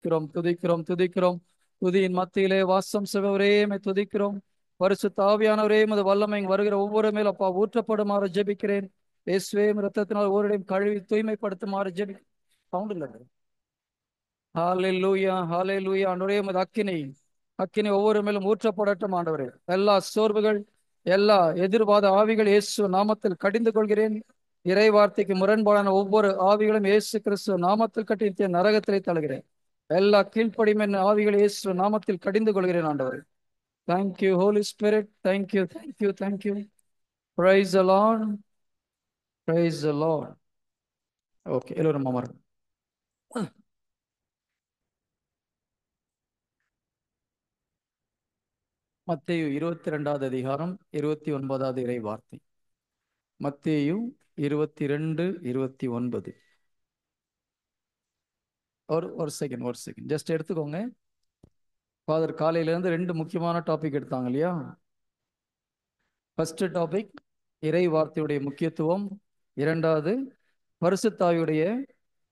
துதிக்கிறோம், துதிக்கிறோம், துதிக்கிறோம். துதியின் மத்தியிலே வாசம் செய்பவரே உம்மை துதிக்கிறோம். பரிசுத்த ஆவியானவரே உமது வல்லமை இங்கு வருகிற ஒவ்வொரு மேல் அப்பா ஊற்றப்படுமாறு ஜெபிக்கிறேன். இயேசுவே உம்முடைய இரத்தத்தினால் ஒருவரையும் கழுவி தூய்மைப்படுத்துமாறு சவுண்ட் இல்லை. ஹalleluya, ஹalleluya. ஆண்டவரே உமது அக்கினி ஒவ்வொரு மேலும் ஊற்றப்படட்டும் ஆண்டவரே. எல்லா சோர்வுகள், எல்லா எதிர்வாத ஆவிகள் இயேசு நாமத்தில் கடிந்து கொள்கிறேன். இறை வார்த்தைக்கு முரண்பாடான ஒவ்வொரு ஆவிகளும் இயேசு கிறிஸ்துவ நாமத்தில் கட்டி நரகத்திலே தழுகிறேன். எல்லா கீழ்ப்படிமையின் ஆவிகள் இயேசு நாமத்தில் கடிந்து கொள்கிறேன் ஆண்டவரே. Thank you holy spirit. Thank you, thank you, thank you. Praise the lord, praise the lord. Okay, எல்லோரும் அமருங்க. மத்தேயு 22வது அதிகாரம் 29வது இறை வார்த்தை. மத்தேயு 22:29. ஒரு செகண்ட் ஜஸ்ட் எடுத்துக்கோங்க. ஃபாதர் காலையிலேருந்து 2 முக்கியமான டாபிக் எடுத்தாங்க இல்லையா? ஃபர்ஸ்ட் டாபிக் இறை வார்த்தையுடைய முக்கியத்துவம், இரண்டாவது பரிசுத்தாவியுடைய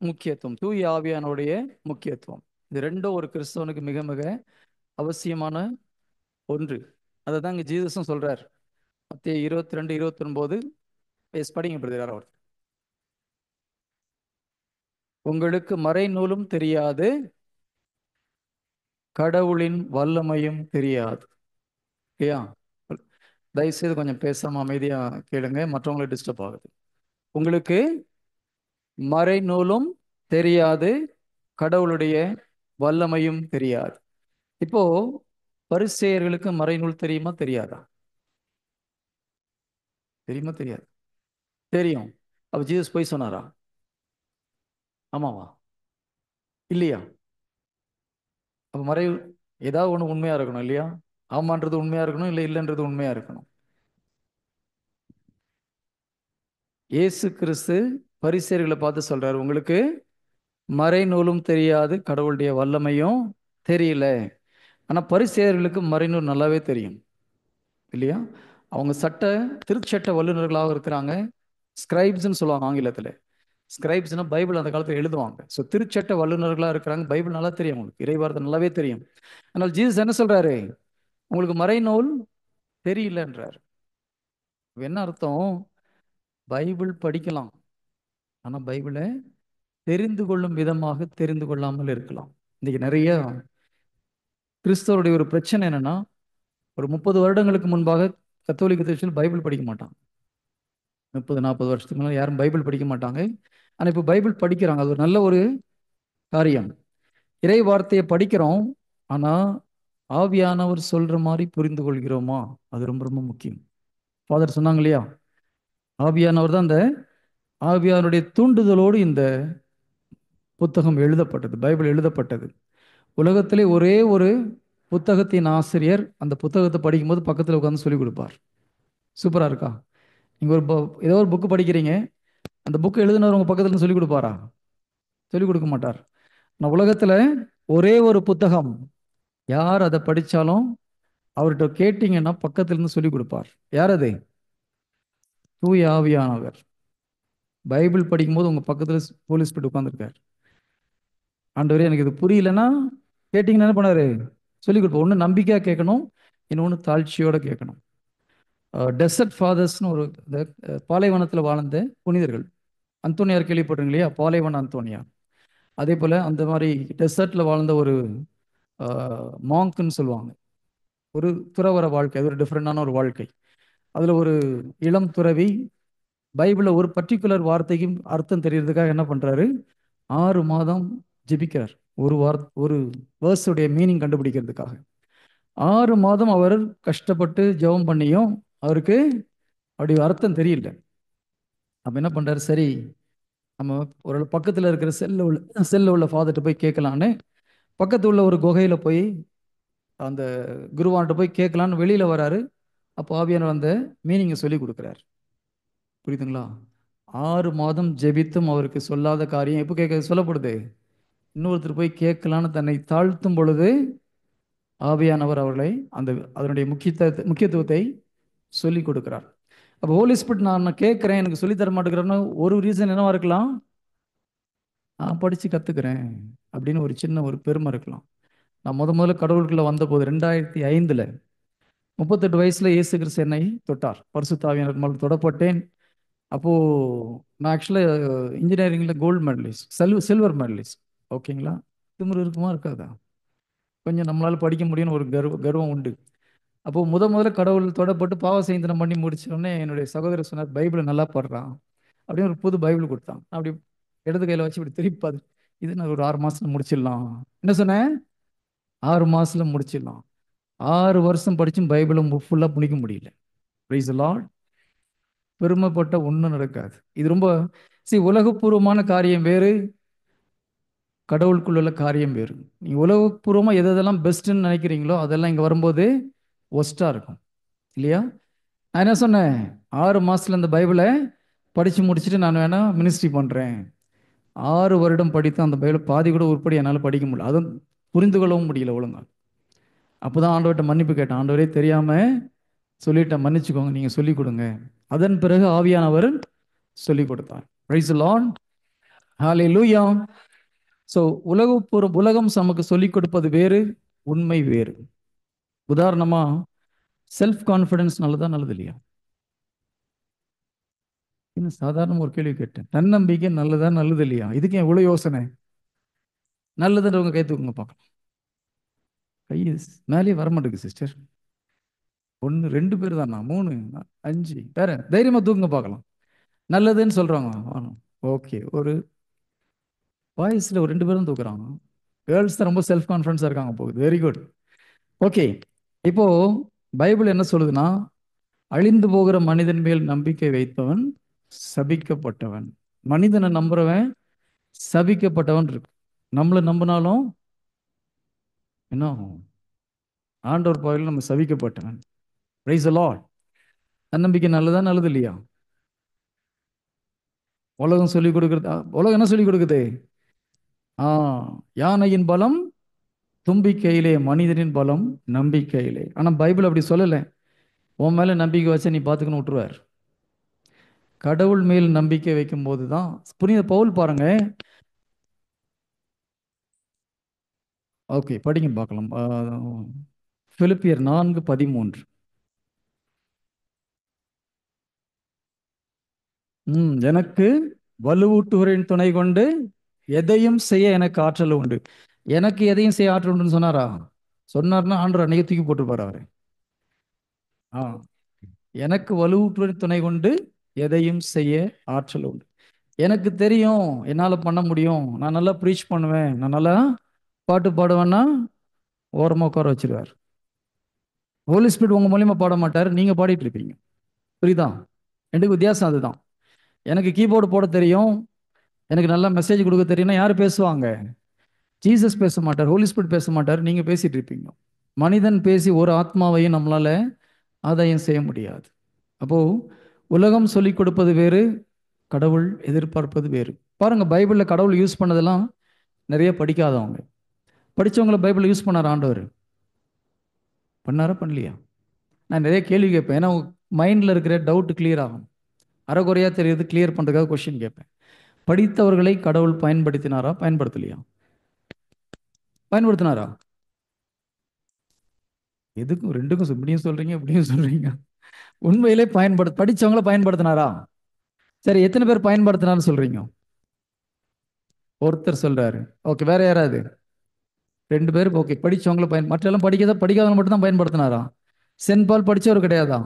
முக்கியத்துவம், தூய ஆவியானுடைய முக்கியத்துவம். இது ரெண்டும் ஒரு கிறிஸ்தவனுக்கு மிக மிக அவசியமான ஒன்று. அதை தான் இங்கே ஜீசஸும் சொல்றார். மத்தேயு 22:29. படிங்க பிரதர். அவர் உங்களுக்கு மறைநூலும் தெரியாது, கடவுளின் வல்லமையும் தெரியாது. இல்லையா? தயவுசெய்து கொஞ்சம் பேசாம அமைதியா கேளுங்க, மற்றவங்களை டிஸ்டர்ப் ஆகுது. உங்களுக்கு மறைநூலும் தெரியாது, கடவுளுடைய வல்லமையும் தெரியாது. இப்போ பரிசேயர்களுக்கு மறைநூல் தெரியுமா தெரியாதா? தெரியுமா தெரியாது? தெரியும். அப்ப ஜீசஸ் போய் சொன்னாரா? ஆமாவா இல்லையா? அப்ப ஏதாவது ஒண்ணு உண்மையா இருக்கணும் இல்லையா? ஆமான்றது உண்மையா இருக்கணும், இல்லை இல்லைன்றது உண்மையா இருக்கணும். இயேசு கிறிஸ்து பரிசேயர்களை பார்த்து சொல்றாரு, உங்களுக்கு மறைநூலும் தெரியாது, கடவுளுடைய வல்லமையும் தெரியல. ஆனா பரிசேயர்களுக்கு மறைநூல் நல்லாவே தெரியும் இல்லையா? அவங்க திருச்சட்ட வல்லுநர்களாக இருக்கிறாங்க. ஸ்கிரைப்ஸ்ன்னு சொல்லுவாங்க ஆங்கிலத்தில். ஸ்கிரைப்ஸ்னா பைபிள் அந்த காலத்தில் எழுதுவாங்க. ஸோ திருச்சட்ட வல்லுநர்களாக இருக்கிறாங்க. பைபிள் நல்லா தெரியும் அவங்களுக்கு, இறைவார்த்தை நல்லாவே தெரியும். ஆனால் ஜீசஸ் என்ன சொல்றாரு? உங்களுக்கு மறைநூல் தெரியலன்றார். என்ன அர்த்தம்? பைபிள் படிக்கலாம், ஆனா பைபிளை தெரிந்து கொள்ளும் விதமாக தெரிந்து கொள்ளாமல் இருக்கலாம். இன்னைக்கு நிறைய கிறிஸ்தவருடைய ஒரு பிரச்சனை என்னன்னா, ஒரு 30 வருடங்களுக்கு முன்பாக கத்தோலிக்க திருச்சபையில் பைபிள் படிக்க மாட்டாங்க. 30-40 வருஷத்துக்கு முன்னாடி யாரும் பைபிள் படிக்க மாட்டாங்க. ஆனா இப்போ பைபிள் படிக்கிறாங்க. அது ஒரு நல்ல ஒரு காரியம். இறை வார்த்தையை படிக்கிறோம், ஆனா ஆவியானவர் சொல்ற மாதிரி புரிந்து கொள்கிறோமா? அது ரொம்ப ரொம்ப முக்கியம். ஃபாதர் சொன்னாங்க இல்லையா, ஆவியானவர் தான், அந்த ஆவியானுடைய தூண்டுதலோடு இந்த புத்தகம் எழுதப்பட்டது, பைபிள் எழுதப்பட்டது. உலகத்திலே ஒரே ஒரு புத்தகத்தின் ஆசிரியர் அந்த புத்தகத்தை படிக்கும்போது பக்கத்தில் உட்காந்து சொல்லிக் கொடுப்பார். சூப்பரா இருக்கா? நீங்க ஏதோ ஒரு புக்கு படிக்கிறீங்க, அந்த புக்கு எழுதினவர் உங்க பக்கத்துல சொல்லிக் கொடுப்பாரா? சொல்லிக் கொடுக்க மாட்டார். நான் உலகத்துல ஒரே ஒரு புத்தகம், யார் அதை படிச்சாலும் அவர்கிட்ட கேட்டீங்கன்னா பக்கத்துல இருந்து சொல்லிக் கொடுப்பார். யார் அது? தூய ஆவியானவர். பைபிள் படிக்கும்போது உங்க பக்கத்துல போலீஸ் போட்டு உட்காந்துருக்கார். ஆண்டவரே எனக்கு இது புரியலன்னா கேட்டீங்கன்னா என்ன பண்ணாரு? சொல்லிக் கொடுப்போம். ஒன்று நம்பிக்கையா கேட்கணும், இன்னொன்று தாழ்ச்சியோட கேட்கணும். டெசர்ட் ஃபாதர்ஸ்னு ஒரு பாலைவனத்தில் வாழ்ந்த புனிதர்கள், அந்தோனியார் கேள்விப்பட்டிருங்க இல்லையா? பாலைவன அந்தோனியார். அதே போல் அந்த மாதிரி டெசர்ட்டில் வாழ்ந்த ஒரு மாங்க்னு சொல்லுவாங்க. ஒரு துறவர வாழ்க்கை, அது ஒரு டிஃப்ரெண்டான ஒரு வாழ்க்கை. அதில் ஒரு இளம் துறவி பைபிளில் ஒரு பர்டிகுலர் வார்த்தைக்கும் அர்த்தம் தெரியறதுக்காக என்ன பண்ணுறாரு? 6 மாதம் ஜெபிக்கிறார். ஒரு வேர்ஸுடைய மீனிங் கண்டுபிடிக்கிறதுக்காக 6 மாதம் அவர் கஷ்டப்பட்டு ஜெபம் பண்ணியும் அவருக்கு அப்படி அர்த்தம் தெரியல. அப்போ என்ன பண்ணுறாரு? சரி, நம்ம ஒரு பக்கத்தில் இருக்கிற செல்ல உள்ள ஃபாதர்கிட்ட போய் கேட்கலான்னு பக்கத்து உள்ள ஒரு குகையில் போய் அந்த குருவான்கிட்ட போய் கேட்கலான்னு வெளியில் வராரு. அப்போ ஆவியானவர் அந்த மீனிங்கை சொல்லி கொடுக்குறார். புரியுதுங்களா? 6 மாதம் ஜெபித்தும் அவருக்கு சொல்லாத காரியம் எப்போ சொல்லப்படுது? இன்னொருத்தர் போய் கேட்கலான்னு தன்னை தாழ்த்தும் பொழுது ஆவியானவர் அவர்களை அதனுடைய முக்கியத்துவத்தை சொல்லி கொடுக்கிறார். அப்போ ஹோலி ஸ்பிரிட் நான் கேட்குறேன், எனக்கு சொல்லி தர மாட்டேங்கிறேன்னு ஒரு ரீசன் என்னவா இருக்கலாம்? நான் படித்து கற்றுக்கிறேன், அப்படின்னு ஒரு சின்ன ஒரு பெருமை இருக்கலாம். நான் முதல்ல கடவுளுக்குள்ள வந்தபோது 2005 38 வயசுல இயேசு கிறிஸ்து என்னை தொட்டார். பரிசுத்த ஆவியானவர் மூலம் தொடப்பட்டேன். அப்போ நான் ஆக்சுவலாக இன்ஜினியரிங்ல கோல்டு மெடலிஸ்ட், சில்வர் மெடலிஸ்ட். ஓகேங்களா? திமிரு இருக்குமா இருக்காதா? கொஞ்சம் நம்மளால படிக்க முடியும்னு ஒரு கர்வம் உண்டு. அப்போ முதல்ல கடவுள் தொடப்பட்டு பாவ செய்தனம் பண்ணி முடிச்ச உடனே என்னுடைய சகோதரர் சொன்னார், பைபிளை நல்லா படுறான் அப்படின்னு ஒரு புது பைபிள் கொடுத்தான். நான் அப்படி இடது கையில வச்சு இப்படி திருப்பி பார்த்து, இது நான் ஒரு 6 மாசத்துல முடிச்சிடலாம். என்ன சொன்னேன்? 6 மாசத்துல முடிச்சிடலாம். 6 வருஷம் படிச்சும் பைபிளை ஃபுல்லா முடிக்க முடியல. Price the Lord. பெருமைப்பட்ட ஒண்ணும் நடக்காது. இது ரொம்ப உலகப்பூர்வமான காரியம் வேறு, கடவுளுக்குள்ள காரியம் வேறு. நீங்க உலகப்பூர்வமா எதெல்லாம் பெஸ்ட்ன்னு நினைக்கிறீங்களோ அதெல்லாம் இங்க வரும்போது ஒஸ்டா இருக்கும், இல்லையா? நான் என்ன சொன்னேன்? 6 மாசத்துல இந்த பைபிளை படிச்சு முடிச்சுட்டு நான் வேணா மினிஸ்ட்ரி பண்றேன். 6 வருடம் படித்து அந்த பைபிளை பாதி கூட உருப்படி என்னால் படிக்க முடியல. அதுவும் புரிந்து கொள்ளவும் முடியல ஒழுங்கா. அப்போதான் ஆண்டவர்கிட்ட மன்னிப்பு கேட்டேன். ஆண்டவரே, தெரியாம சொல்லிட்டேன், மன்னிச்சுக்கோங்க, நீங்க சொல்லிக் கொடுங்க. அதன் பிறகு ஆவியானவர் சொல்லிக் கொடுத்தார். Price the lord. Hallelujah. So உலகம் நமக்கு சொல்லிக் கொடுப்பது வேறு, உண்மை வேறு. உதாரணமா, செல்ஃப் கான்ஃபிடன்ஸ் நல்லதா நல்லது இல்லையா? இன்னும் சாதாரண ஒரு கேள்வி கேட்டேன். தன்னம்பிக்கை நல்லதா நல்லது இல்லையா? இதுக்கு ஏன் இவ்வளவு யோசனை? நல்லதுன்றவங்க கை தூக்குங்க பார்க்கலாம். கை மேலேயே வரமாட்டேங்குது சிஸ்டர். 1 2 பேர் தானா? 3 5 வேற தைரியமா தூக்குங்க பார்க்கலாம். நல்லதுன்னு சொல்றாங்க. ஓகே, ஒரு பாய்ஸ்ல ஒரு 2 பேரும் தூக்குறாங்க. கேர்ள்ஸ் தான் ரொம்ப செல்ஃப் கான்ஃபிடன்ஸா இருக்காங்க போகுது. Very good. ஓகே. இப்போ பைபிள் என்ன சொல்லுதுன்னா, அழிந்து போகிற மனிதன் மேல் நம்பிக்கை வைத்தவன் சபிக்கப்பட்டவன். மனிதனை நம்புறவன் சபிக்கப்பட்டவன் இருக்கு. நம்மளை நம்பினாலும் என்ன ஆகும்? ஆண்டவர் பார்வையில் நம்ம சபிக்கப்பட்டவன். Praise the lord. தன்னம்பிக்கை நல்லதா நல்லது இல்லையா? உலகம் சொல்லிக் கொடுக்குறது, உலகம் என்ன சொல்லிக் கொடுக்குது? ஆ யானையின் பலம் தும்பிக்கையிலே, மனிதனின் பலம் நம்பிக்கையிலே. ஆனா பைபிள் அப்படி சொல்லலை. உன் மேல நம்பிக்கை வச்சா நீ பார்த்துக்கணும் விட்டுருவார். கடவுள் மேல் நம்பிக்கை வைக்கும் போதுதான். புனித பவுல் பாருங்க. ஓகே, படிங்க பார்க்கலாம். பிலிப்பியர் 4:13. எனக்கு வலுவூட்டுவரின் துணை கொண்டு எதையும் செய்ய எனக்கு ஆற்றல் உண்டு. எனக்கு எதையும் செய்ய ஆற்றல் உண்டுன்னு சொன்னாரா? சொன்னார்னா ஆண்டவர் அன்னைக்கு தூக்கி போட்டுருப்பாரு அவரை. ஆ எனக்கு வலுவூட்டுவரின் துணை கொண்டு எதையும் செய்ய ஆற்றல் உண்டு. எனக்கு தெரியும் என்னால் பண்ண முடியும், நான் நல்லா ப்ரீச் பண்ணுவேன், நான் நல்லா பாட்டு பாடுவேன்னா ஓரமாக உட்கார வச்சிருவார். ஹோலி ஸ்பிரிட் உங்க மூலியமா பாட மாட்டார், நீங்க பாடிட்டு இருப்பீங்க. புரியுதா? ரெண்டுக்கு வித்தியாசம் அதுதான். எனக்கு கீபோர்டு போட தெரியும், எனக்கு நல்லா மெசேஜ் கொடுக்க தெரியும்னா யார் பேசுவாங்க? ஜீசஸ் பேச மாட்டார், ஹோலி ஸ்பிரிட் பேச மாட்டார், நீங்க பேசிட்டு இருப்பீங்க. மனிதன் பேசி ஒரு ஆத்மாவையும் நம்மளால ஆதாயம் செய்ய முடியாது. அப்போ உலகம் சொல்லிக் கொடுப்பது வேறு, கடவுள் எதிர்பார்ப்பது வேறு. பாருங்க, பைபிள்ல கடவுள் யூஸ் பண்ணதெல்லாம் நிறைய படிக்காதவங்க. படிச்சவங்கள பைபிள் யூஸ் பண்ணார் ஆண்டவர். பண்ணாரா பண்ணலையா? நான் நிறைய கேள்வி கேட்பேன். ஏன்னா மைண்ட்ல இருக்கிற டவுட் கிளியர் ஆகும். அரைகுறையா தெரியுது கிளியர் பண்றதுக்காக கொஸ்டின் கேட்பேன். படித்தவர்களை கடவுள் பயன்படுத்தினாரா பயன்படுத்தலையா? பயன்படுத்தினாரா? எதுக்கும் ரெண்டுக்கும் இப்படியும் சொல்றீங்க இப்படியும் சொல்றீங்க. உண்மையிலே படிச்சவங்கள பயன்படுத்தினாரா? சரி, எத்தனை பேர் பயன்படுத்தினார்னு சொல்றீங்க? ஒருத்தர் சொல்றாரு. ஓகே, வேற யாராவது? 2 பேர். ஓகே, படிச்சவங்கள மற்றெல்லாம் படிக்காதவங்க மட்டும் தான் பயன்படுத்தினாரா? சென்ட் பால் படிச்சவர் கிடையாதா?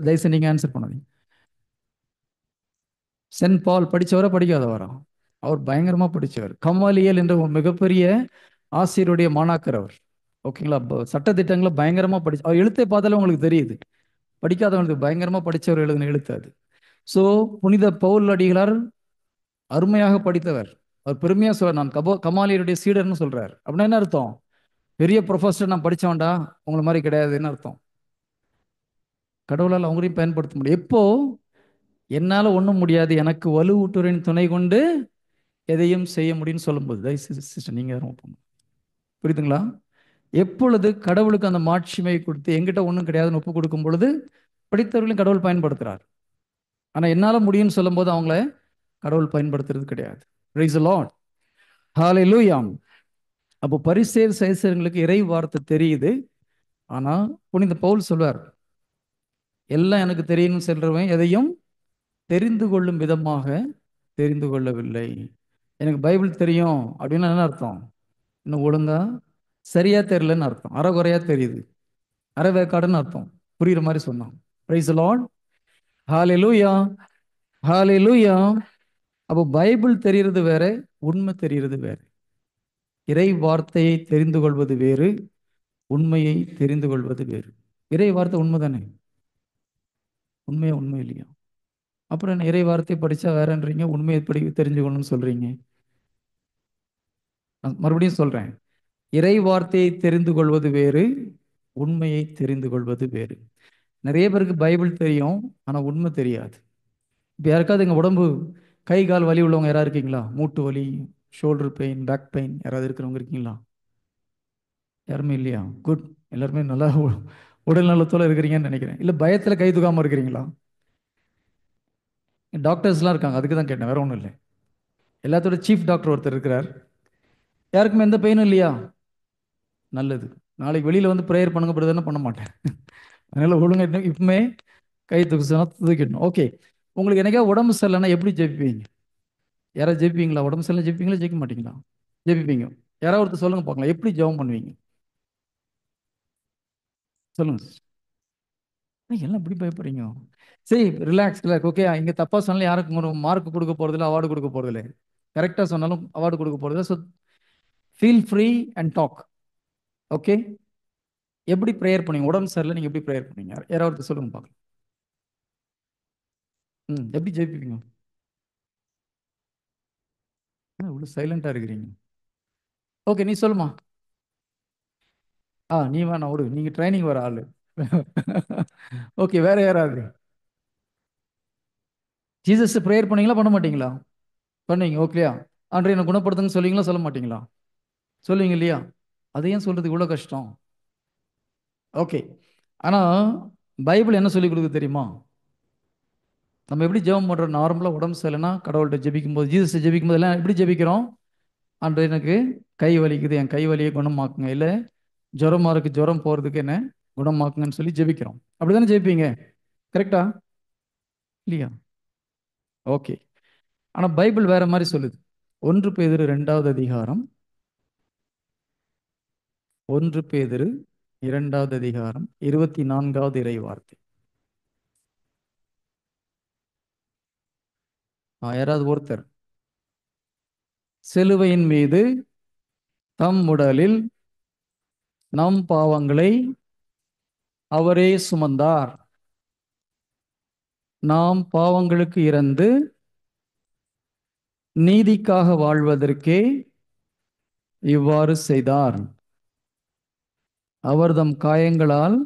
தயவுசெய்து நீங்க ஆன்சர் பண்ணாதீங்க. சென்ட் பால் படிச்சவரா படிக்காதவரா? அவர் பயங்கரமா படிச்சவர். கமாலியல் என்ற ஒரு மிகப்பெரிய ஆசிரியருடைய மாணாக்கர் அவர். ஓகேங்களா? சட்டத்திட்டங்களை பயங்கரமா படிச்சு, அவர் எழுத்தை பார்த்தாலே உங்களுக்கு தெரியுது. படிக்காதவங்களுக்கு பயங்கரமா படிச்சவர் எழுதின எழுத்து அது. ஸோ புனித பவுல் அடிகளார் அருமையாக படித்தவர். அவர் பெருமையா சொல்றார், நான் கமாலியருடைய சீடர்னு சொல்றார். அப்படின்னா என்ன அர்த்தம்? பெரிய ப்ரொஃபஸர் நான் படிச்சவன்டா, உங்களை மாதிரி கிடையாதுன்னு அர்த்தம். கடவுளால் அவங்களையும் பயன்படுத்த முடியும். எப்போ என்னால ஒண்ணும் முடியாது, எனக்கு வலுவூட்டுவரின் துணை கொண்டு எதையும் செய்ய முடியும்னு சொல்லும்போது, தயவுசெய்து சிஸ்டர் நீங்க யாரும் புரியுதுங்களா? எப்பொழுது கடவுளுக்கு அந்த மாட்சிமை கொடுத்து எங்கிட்ட ஒன்றும் கிடையாதுன்னு ஒப்பு கொடுக்கும் பொழுது படித்தவர்களையும் கடவுள் பயன்படுத்துறார். ஆனா என்னால முடியும்னு சொல்லும் போது அவங்கள கடவுள் பயன்படுத்துறது கிடையாது. Praise the Lord. Hallelujah. அப்போ பரிசேயர் சதுசேயர்களுக்கு இறை வார்த்தை தெரியுது. ஆனா புனித பவுல் சொல்வார், எல்லாம் எனக்கு தெரியும்னு சொல்றவன் எதையும் தெரிந்து கொள்ளும் விதமாக தெரிந்து கொள்ளவில்லை. எனக்கு பைபிள் தெரியும் அப்படின்னா என்ன அர்த்தம்? இன்னும் ஒழுங்கா சரியா தெரியலன்னு அர்த்தம். அறகுறையா தெரியுது, அறவேக்காடுன்னு அர்த்தம். புரியுற மாதிரி சொன்னான். Praise the lord. Hallelujah, hallelujah. அப்போ பைபிள் தெரிகிறது வேற, உண்மை தெரிகிறது வேற. இறை வார்த்தையை தெரிந்து கொள்வது வேறு, உண்மையை தெரிந்து கொள்வது வேறு. இறை வார்த்தை உண்மை தானே? உண்மையா? உண்மை இல்லையா? அப்புறம் என்ன இறை வார்த்தை படிச்சா வேறன்றீங்க, உண்மையை படி தெரிஞ்சுக்கணும்னு சொல்றீங்க. நான் மறுபடியும் சொல்றேன், இறை வார்த்தையை தெரிந்து கொள்வது வேறு, உண்மையை தெரிந்து கொள்வது வேறு. நிறைய பேருக்கு பைபிள் தெரியும், ஆனா உண்மை தெரியாது. இப்போ யாருக்காவது எங்க உடம்பு கை கால் வலி உள்ளவங்க யாராவது இருக்கீங்களா? மூட்டு வலி, ஷோல்டர் பெயின், பேக் பெயின் யாராவது இருக்கிறவங்க இருக்கீங்களா? யாருமே இல்லையா? குட். எல்லாருமே நல்லா உடல் நலத்தோட இருக்கிறீங்கன்னு நினைக்கிறேன். இல்லை பயத்தில் கை தூக்காமல் இருக்கிறீங்களா? டாக்டர்ஸ்லாம் இருக்காங்க, அதுக்கு தான் கேட்டேன், வேற ஒன்றும் இல்லை. எல்லாத்தோட சீஃப் டாக்டர் ஒருத்தர் இருக்கிறார். யாருக்குமே எந்த பெயினும் இல்லையா? நல்லது. நாளைக்கு வெளியில் வந்து ப்ரேயர் பண்ணுங்க பிரதர்னு பண்ண மாட்டேன். அதனால ஒழுங்கா இப்பவுமே கை தூக்கு சொன்னா தூக்கிடணும். ஓகே. உங்களுக்கு என்னைக்கா உடம்பு சரியில்லைன்னா எப்படி ஜெபிப்பீங்க? யாராவது ஜெபிப்பீங்களா? உடம்பு சரியில்லை ஜெபிப்பீங்களா, ஜெயிக்க மாட்டீங்களா? ஜெபிப்பீங்க. யாராவது ஒருத்தர் சொல்லுங்க பார்க்கலாம், எப்படி ஜெபம் பண்ணுவீங்க? சொல்லுங்க. எல்லாம் இப்படி பயப்படுறீங்க? சரி, ரிலாக்ஸ் ரிலாக்ஸ். ஓகே, இங்க தப்பா சொன்னாலும் யாருக்கும் ஒரு மார்க் கொடுக்க போறதில்ல, அவார்டு கொடுக்க போறதில்ல. கரெக்டா சொன்னாலும் அவார்டு கொடுக்க போறதில்ல. So feel free and talk. Okay. எப்படி ப்ரேயர் பண்ணீங்க? உடம்பு சரியில்லை, நீங்க எப்படி ப்ரேயர் பண்ணீங்க? யாராவது ஒருத்தர் சொல்லுங்க பார்க்கலாம். எப்படி ஜெயிப்பீங்க? இவ்வளோ சைலண்டா இருக்கிறீங்க. ஓகே, நீ சொல்லுமா. நீ வேணாம் விடு, நீங்க ட்ரைனிங் வர ஆளு. ஓகே, வேற யாராவது? ஜீசஸ் ப்ரேயர் பண்ணீங்களா, பண்ண மாட்டீங்களா? பண்ணீங்க. ஓகேயா? ஆண்டவரே என்னை குணப்படுத்துங்கன்னு சொல்லுவீங்களா, சொல்ல மாட்டீங்களா? சொல்லுவீங்க இல்லையா? அது ஏன் சொல்றது இவ்வளோ கஷ்டம்? ஓகே. ஆனா பைபிள் என்ன சொல்லி கொடுக்குது தெரியுமா? நம்ம எப்படி ஜெபம் பண்றோம்? நார்மலாக உடம்பு சரியில்லைன்னா கடவுள்கிட்ட ஜெபிக்கும் போது, ஜீசஸ் ஜெபிக்கும் போது எல்லாம் எப்படி ஜெபிக்கிறோம்? ஆண்டவரே எனக்கு கை வலிக்குது, என் கை வலியை குணமாக்குங்க. இல்லை ஜுரமா இருக்கு, ஜுரம் போறதுக்கு என்ன குணமாக்குங்கன்னு சொல்லி ஜெபிக்கிறோம். அப்படிதானே ஜெபிப்பீங்க? கரெக்டா இல்லையா? ஓகே. ஆனா பைபிள் வேற மாதிரி சொல்லுது. 1 பேதுரு 2வது அதிகாரம், 1 பேதுரு 2வது அதிகாரம் 24வது இறை வார்த்தை. யாராவது ஒருத்தர் சிலுவையின் மீது தம் உடலில் நம் பாவங்களை அவரே சுமந்தார், நாம் பாவங்களுக்கு இறந்து நீதிக்காக வாழ்வதற்கே இவ்வாறு செய்தார். அவர் தம் காயங்களால்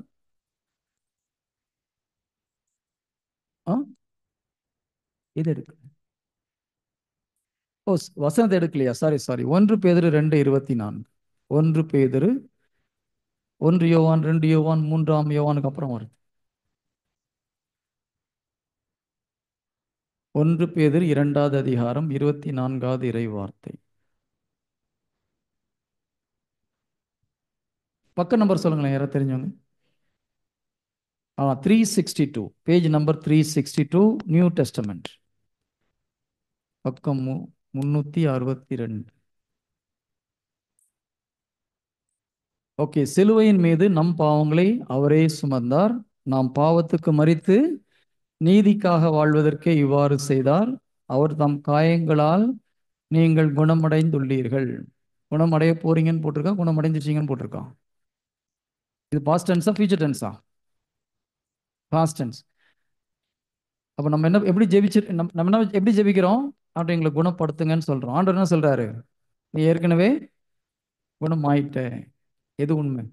ஆ, இது எடுக்க ஓ வசனத்தை எடுக்கலையா? Sorry sorry. 1 பேதுரு 2:24. 1 பேதுரு, 1 யோவான், 2 யோவான், 3 யோவானுக்கு அப்புறம் வருது. 1 பேதுரு 2வது அதிகாரம் 24வது இறை வார்த்தை. பக்க நம்பர் சொல்லுங்களேன், யாராவது தெரிஞ்சவங்க. 362, பேஜ் நம்பர் 362, நியூ டெஸ்டமெண்ட், பக்கம் 362. ஓகே. சிலுவையின் மீது நம் பாவங்களை அவரே சுமந்தார், நாம் பாவத்துக்கு மரித்து நீதிக்காக வாழ்வதற்கே இவ்வாறு செய்தார். அவர் தம் காயங்களால் நீங்கள் குணமடைந்துள்ளீர்கள். குணமடைய போறீங்கன்னு போட்டிருக்கா, குணமடைஞ்சிட்டீங்கன்னு போட்டிருக்கா? இது பாஸ்ட் டென்ஸா, ஃபியூச்சர் டென்ஸா? Past tense. அப்போ நம்ம என்ன எப்படி ஜெபிச்சு நம்ம என்ன எப்படி ஜெபிக்கிறோம்? ஆண்டவர் எங்களை குணப்படுத்துங்கன்னு சொல்றோம். ஆண்டவர் என்ன சொல்றாரு? நீ ஏற்கனவே குணமாயிட்ட. எது உண்மை?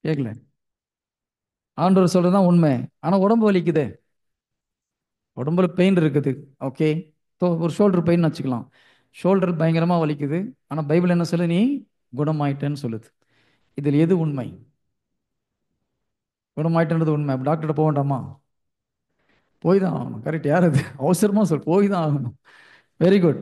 கேட்கல. ஆண்டவர் சொல்றதுதான் உண்மை. ஆனா உடம்பு வலிக்குது, உடம்புல பெயின் இருக்குது. ஓகே. ஸோ ஒரு ஷோல்டர் பெயின் வச்சுக்கலாம். ஷோல்டர் பயங்கரமா வலிக்குது, ஆனா பைபிள் என்ன சொல்லு? நீ குணமாயிட்டேன்னு சொல்லுது. இதில் எது உண்மை? குணமாயிட்டேன்றது உண்மை. டாக்டர்கிட்ட போக வேண்டாமா? போய் தான் ஆகணும். கரெக்ட். யார் அது? அவசரமா சொல், போய் தான் ஆகணும். Very good.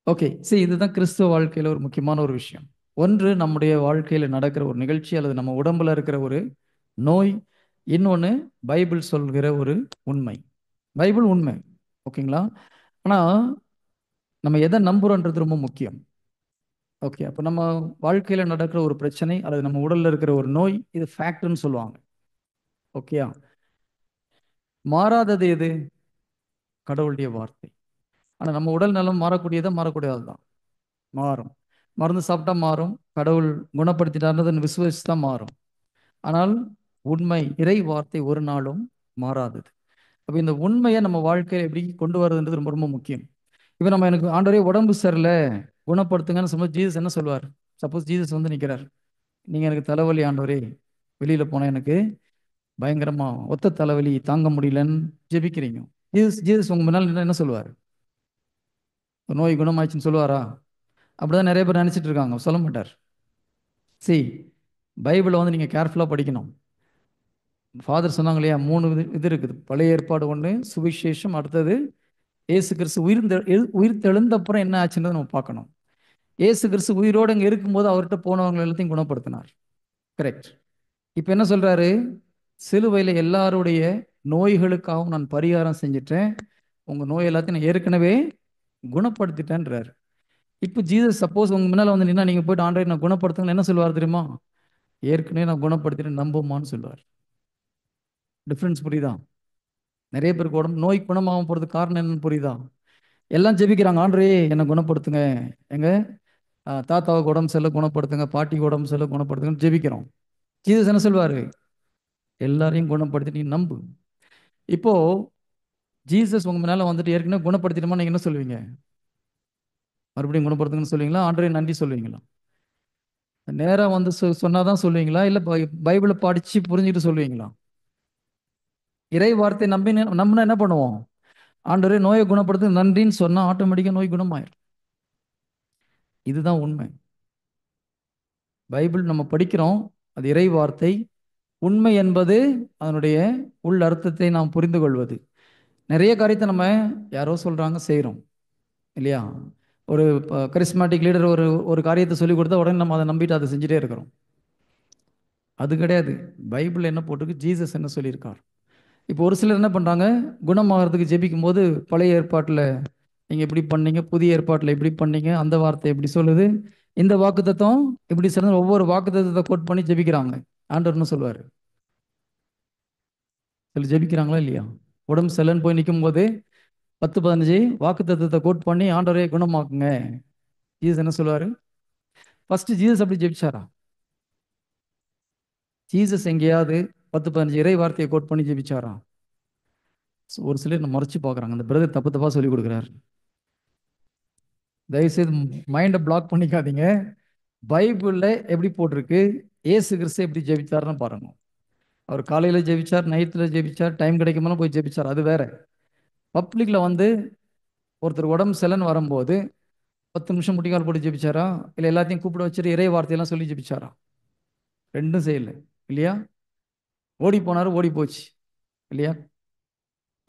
ஓகே, சரி, இதுதான் கிறிஸ்துவ வாழ்க்கையில் ஒரு முக்கியமான ஒரு விஷயம். ஒன்று நம்முடைய வாழ்க்கையில் நடக்கிற ஒரு நிகழ்ச்சி அல்லது நம்ம உடம்புல இருக்கிற ஒரு நோய். இன்னொன்று பைபிள் சொல்கிற ஒரு உண்மை. பைபிள் உண்மை. ஓகேங்களா? ஆனால் நம்ம எதை நம்புறோன்றது ரொம்ப முக்கியம். ஓகே, அப்போ நம்ம வாழ்க்கையில் நடக்கிற ஒரு பிரச்சனை அல்லது நம்ம உடலில் இருக்கிற ஒரு நோய், இது ஃபேக்ட்னு சொல்லுவாங்க. ஓகேயா? மாறாதது எது? கடவுளுடைய வார்த்தை. ஆனால் நம்ம உடல் நலம் மாறக்கூடியதா மாறக்கூடியது தான். மாறும். மருந்து சாப்பிட்டா மாறும். கடவுள் குணப்படுத்திட்டாருன்னு விசுவாசி தான் மாறும். ஆனால் உண்மை இறை வார்த்தை ஒரு நாளும் மாறாதது. அப்போ இந்த உண்மையை நம்ம வாழ்க்கையில் எப்படி கொண்டு வரதுன்றது ரொம்ப ரொம்ப முக்கியம். இப்போ நம்ம எனக்கு ஆண்டவரே உடம்பு சரியில்லை குணப்படுத்துங்கன்னு சொல்லும்போது ஜீசஸ் என்ன சொல்லுவார்? சப்போஸ் ஜீசஸ் வந்து நிற்கிறார், நீங்கள் எனக்கு தலைவலி ஆண்டவரே, வெளியில் போனால் எனக்கு பயங்கரமா ஒத்த தலைவலி தாங்க முடியலன்னு ஜெபிக்கிறீங்க. ஜீசஸ் ஜீசஸ் உங்க முன்னால் நின்னா என்ன சொல்லுவார்? நோய் குணமாச்சுன்னு சொல்லுவாரா? அப்படிதான் நிறைய பேர் நினைச்சிட்டு இருக்காங்க. சொல்ல மாட்டார். சி, பைபிளை வந்து நீங்கள் கேர்ஃபுல்லாக படிக்கணும். ஃபாதர் சொன்னாங்க இல்லையா, 3 இது இருக்குது. பழைய ஏற்பாடு ஒன்று, சுவிசேஷம், அடுத்தது இயேசு கிறிஸ்து உயிர் தெழுந்த அப்புறம் என்ன ஆச்சுன்றதை நம்ம பார்க்கணும். இயேசு கிறிஸ்து உயிரோடு இங்கே இருக்கும்போது அவர்கிட்ட போனவங்க எல்லாத்தையும் குணப்படுத்தினார். கரெக்ட். இப்போ என்ன சொல்றாரு? சிலுவையில் எல்லாருடைய நோய்களுக்காகவும் நான் பரிகாரம் செஞ்சிட்டேன், உங்க நோய் எல்லாத்தையும் நான் ஏற்கனவே குணப்படுத்திட்டேன்றார். இப்போ ஜீசஸ் சப்போஸ் உங்க முன்னால் வந்து நின்னா நீங்க போயிட்டு ஆண்டவரே நான் குணப்படுத்துங்க என்ன சொல்லுவார் தெரியுமா? ஏற்கனவே நான் குணப்படுத்திட்டேன் நம்புமான்னு சொல்லுவார். டிஃப்ரென்ஸ் புரியுதா? நிறைய பேருக்கு உடம்பு நோய் குணமாகாம போறதுக்கு காரணம் என்னன்னு புரியுதா? எல்லாம் ஜெபிக்கிறாங்க, ஆண்டவரே என்னை குணப்படுத்துங்க, எங்க தாத்தாவுக்கு உடம்பு சரியில்லை குணப்படுத்துங்க, பாட்டிக்கு உடம்பு சரியில்லை குணப்படுத்துங்கன்னு ஜெபிக்கிறோம். ஜீசஸ் என்ன சொல்வாரு? எல்லாரையும் குணப்படுத்தி நீ நம்பு. இப்போ ஜீசஸ் உங்க மேல வந்துட்டு ஏற்கனவே குணப்படுத்திட்டோமா, நீங்க என்ன சொல்லுவீங்க? மறுபடியும் குணப்படுத்துங்கன்னு சொல்லுவீங்களா, ஆண்டவரே நன்றி சொல்லுவீங்களா? நேரா வந்து சொன்னாதான் சொல்லுவீங்களா, இல்ல பைபிளை படிச்சு புரிஞ்சுட்டு சொல்லுவீங்களா? இறை வார்த்தை நம்பினா என்ன பண்ணுவோம்? ஆண்டவரே நோயை குணப்படுத்து நன்றின்னு சொன்னா ஆட்டோமேட்டிக்கா நோய் குணமாயிரும். இதுதான் உண்மை. பைபிள் நம்ம படிக்கிறோம், அது இறை வார்த்தை. உண்மை என்பது அதனுடைய உள் அர்த்தத்தை நாம் புரிந்து கொள்வது. நிறைய காரியத்தை நம்ம யாரோ சொல்றாங்க செய்கிறோம் இல்லையா? ஒரு கரிஸ்மாட்டிக் லீடர் ஒரு ஒரு காரியத்தை சொல்லி கொடுத்தா உடனே நம்ம அதை நம்பிட்டு அதை செஞ்சுட்டே இருக்கிறோம். அது கிடையாது. பைபிள் என்ன போட்டிருக்கு, ஜீசஸ் என்ன சொல்லியிருக்கார். இப்போ ஒரு சிலர் என்ன பண்ணுறாங்க, குணமாகறதுக்கு ஜெபிக்கும் போது பழைய ஏற்பாட்டில் நீங்கள் இப்படி பண்ணீங்க, புதிய ஏற்பாட்டில் இப்படி பண்ணீங்க, அந்த வார்த்தை எப்படி சொல்லுது, இந்த வாக்குத்தத்தம் இப்படி சொல்லுங்க, ஒவ்வொரு வாக்குத்தத்தத்தை கோட் பண்ணி ஜெபிக்கிறாங்க. ஆண்டவர் என்ன சொல்லுவார்? சில ஜெபிக்கிறாங்களா இல்லையா? உடம்பு செல்லன்னு போய் நிற்கும் போது 10 15 வாக்குத்தத்தத்தை கோட் பண்ணி ஆண்டவரே குணமாக்குங்க. ஜீசஸ் என்ன சொல்லுவார்? ஃபர்ஸ்ட் ஜீசஸ் அப்படி ஜெபிச்சாரா? ஜீசஸ் எங்கேயாவது 10 15 இறை வார்த்தையை கோட் பண்ணி ஜெபிச்சாரா? ஒரு சிலர் மறைச்சு பார்க்குறாங்க, அந்த பிரதர் தப்பு தப்பாக சொல்லி கொடுக்குறாரு. தயவுசெய்து மைண்டை பிளாக் பண்ணிக்காதீங்க. பைபிளில் எப்படி போட்டிருக்கு, ஏசு கிறிஸ்து எப்படி ஜெபிச்சாருன்னு பாருங்க. அவர் காலையில் ஜெபிச்சார், நைட்டில் ஜெபிச்சார், டைம் கிடைக்கும்போது போய் ஜெபிச்சார், அது வேற. பப்ளிக்கில் வந்து ஒருத்தர் உடம்பு செலன்னு வரும்போது 10 நிமிஷம் முட்டிக்கால் போட்டு ஜெபிச்சாரா, இல்லை எல்லாத்தையும் கூப்பிட வச்சுட்டு இறை வார்த்தையெல்லாம் சொல்லி ஜெபிச்சாரா? ரெண்டும் செய்யலை இல்லையா? ஓடி போனார், ஓடி போச்சு இல்லையா?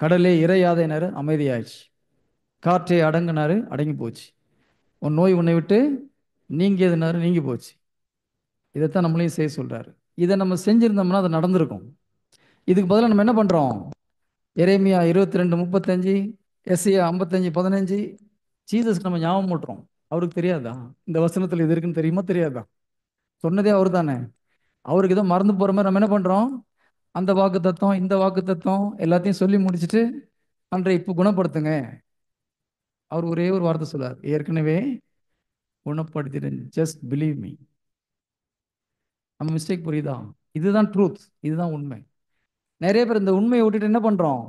கடலே இறையாதேனாரு, அமைதியாயிடுச்சு. காற்றை அடங்கினாரு, அடங்கி போச்சு. உன் நோய் உன்னை விட்டு நீங்கியதுனாரு, நீங்கி போச்சு. இதைத்தான் நம்மளையும் செய்ய சொல்றாரு. இதை நம்ம செஞ்சிருந்தோம்னா அது நடந்திருக்கும். இதுக்கு பதிலாக நம்ம என்ன பண்றோம்? எரேமியா 22:35, எஸ்ஐயா 55:15, ஜீசஸ்க்கு நம்ம ஞாபகம் மூட்டுறோம். அவருக்கு தெரியாதா இந்த வசனத்தில் இது இருக்குன்னு? தெரியுமா தெரியாதா? சொன்னதே அவர் தானே. அவருக்கு ஏதோ மறந்து போற மாதிரி நம்ம என்ன பண்றோம்? அந்த வாக்கு தத்துவம் இந்த வாக்கு தத்துவம் எல்லாத்தையும் சொல்லி முடிச்சுட்டு அன்றை இப்போ குணப்படுத்துங்க. அவர் ஒரே ஒரு வார்த்தை சொல்றார், ஏற்கனவே குணப்படுத்திட்டேன், ஜஸ்ட் பிலீவ் மீ. நம்ம மிஸ்டேக் புரியுதா? இதுதான் ட்ரூத், இதுதான் உண்மை. நிறைய பேர் இந்த உண்மையை விட்டுட்டு என்ன பண்றோம்?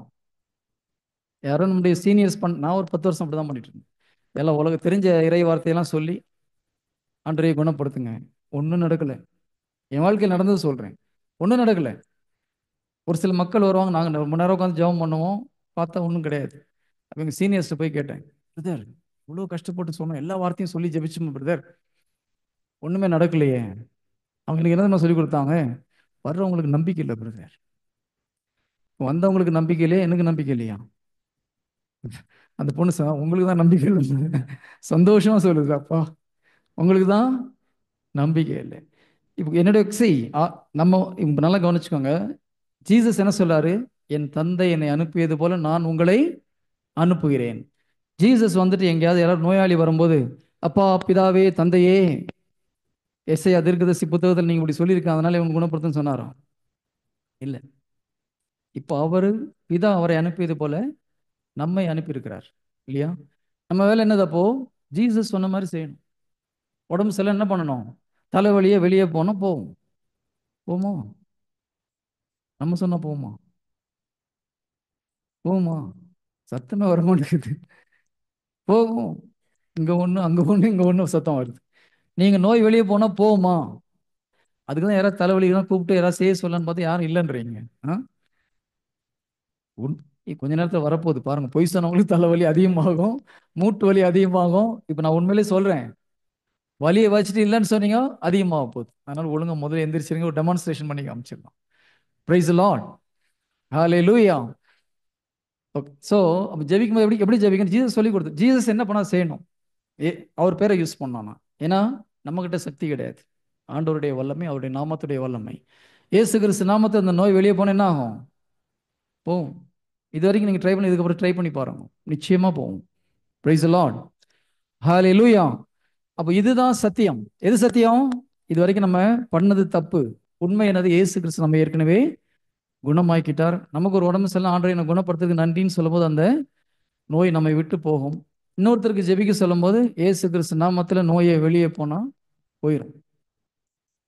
யாரோ நம்முடைய சீனியர்ஸ் நான் ஒரு 10 வருஷம் அப்படிதான் பண்ணிட்டு இருந்தேன். எல்லாம் உலக தெரிஞ்ச இறை வார்த்தையெல்லாம் சொல்லி அன்றைய குணப்படுத்துங்க. ஒன்றும் நடக்கலை. என் வாழ்க்கையில் நடந்தது சொல்றேன். ஒன்றும் நடக்கலை. ஒரு சில மக்கள் வருவாங்க, நாங்கள் ரொம்ப நேரம் உட்காந்து ஜெபம் பண்ணுவோம், பார்த்தா ஒன்றும் கிடையாது. அப்போ எங்கள் சீனியர்ஸ்ட்டு போய் கேட்டேன், பிரதர் இவ்வளோ கஷ்டப்பட்டு சொன்னோம், எல்லா வார்த்தையும் சொல்லி ஜெபிச்சுமா பிரதர், ஒன்றுமே நடக்கலையே. அவங்க எனக்கு என்ன சொல்லி கொடுத்தாங்க? வர்றவங்களுக்கு நம்பிக்கை இல்லை பிரதர். வந்தவங்களுக்கு நம்பிக்கை இல்லையா, எனக்கு நம்பிக்கை இல்லையா? அந்த பொண்ணு உங்களுக்கு தான் நம்பிக்கை இல்லை. சந்தோஷமா சொல்லுது, அப்பா உங்களுக்கு தான் நம்பிக்கை இல்லை. இப்போ என்னுடைய நம்ம இப்போ நல்லா கவனிச்சுக்கோங்க. ஜீசஸ் என்ன சொல்றாரு? என் தந்தை என்னை அனுப்பியது போல நான் உங்களை அனுப்புகிறேன். ஜீசஸ் வந்துட்டு எங்கேயாவது யாராவது நோயாளி வரும்போது, அப்பா பிதாவே தந்தையே, எஸ்ஐயா தீர்க்கதரிசி புத்தகத்தில் நீங்க இப்படி சொல்லியிருக்காங்க அதனால இவங்க குணப்படுத்துன்னு சொன்னாரா? இல்லை. இப்போ அவரு பிதா அவரை அனுப்பியது போல நம்மை அனுப்பியிருக்கிறார் இல்லையா? நம்ம வேலை என்னது அப்போ? ஜீசஸ் சொன்ன மாதிரி செய்யணும். உடம்பு சரியில்லை என்ன பண்ணணும்? தலைவலியே வெளியே போனோம் போவோம். போமா? நம்ம சொன்னா போமா? போமா? சத்தமே வர மாட்டேங்குது. போகும். இங்க ஒண்ணு அங்க ஒண்ணு இங்க ஒண்ணு சத்தம் வருது. நீங்க நோய் வெளியே போனா போகுமா? அதுக்கு தான் யாராவது தலைவலிலாம் கூப்பிட்டு யாராவது செய்ய சொல்லலான்னு பார்த்தா யாரும் இல்லைன்றீங்க. ஆ? உன் கொஞ்ச நேரத்தில் வரப்போகுது பாருங்க. பொய் சொன்னவங்களுக்கு தலைவலி அதிகமாகும், மூட்டு வலி அதிகமாகும். இப்போ நான் உண்மையிலே சொல்றேன். வலியை வச்சுட்டு இல்லைன்னு சொன்னீங்க, அதிகமாக போகுது. அதனால ஒழுங்கா முதல்ல எந்திரிச்சிருங்க, ஒரு டெமான்ஸ்ட்ரேஷன் பண்ணி காமிச்சிடலாம். Praise lord. Hallelujah. Okay. So அப்போ ஜெபிக்கும் போது எப்படி எப்படி ஜெபிக்கணும்? ஜீசஸ் சொல்லி கொடுத்து ஜீசஸ் என்ன பண்ணா செய்யணும்? ஏ அவர் பேரை யூஸ் பண்ணானா? ஏன்னா நம்மகிட்ட சக்தி கிடையாது. ஆண்டவருடைய வல்லமை, அவருடைய நாமத்துடைய வல்லமை. இயேசு கிறிஸ்து நாமத்தை அந்த நோய் வெளியே போனால் என்ன ஆகும்? போகும். இது வரைக்கும் நீங்கள் ட்ரை பண்ணி இதுக்கப்புறம் ட்ரை பண்ணி பாருங்க, நிச்சயமா போகும். Praise lord. ஹalleluya. அப்போ இதுதான் சத்தியம். எது சத்தியம்? இது வரைக்கும் நம்ம பண்ணது தப்பு. உண்மை என்னது? இயேசு கிறிஸ்து நம்ம ஏற்கனவே குணமாக்கிட்டார். நமக்கு ஒரு உடம்பு சரியில்லை, ஆண்டவரை என்னை குணப்படுத்துறதுக்கு நன்றின்னு சொல்லும்போது அந்த நோய் நம்மை விட்டு போகும். இன்னொருத்தருக்கு ஜெபிக்க சொல்லும்போது இயேசு கிறிஸ்து நாமத்தில் நோயை வெளியே போனால் போயிடும்.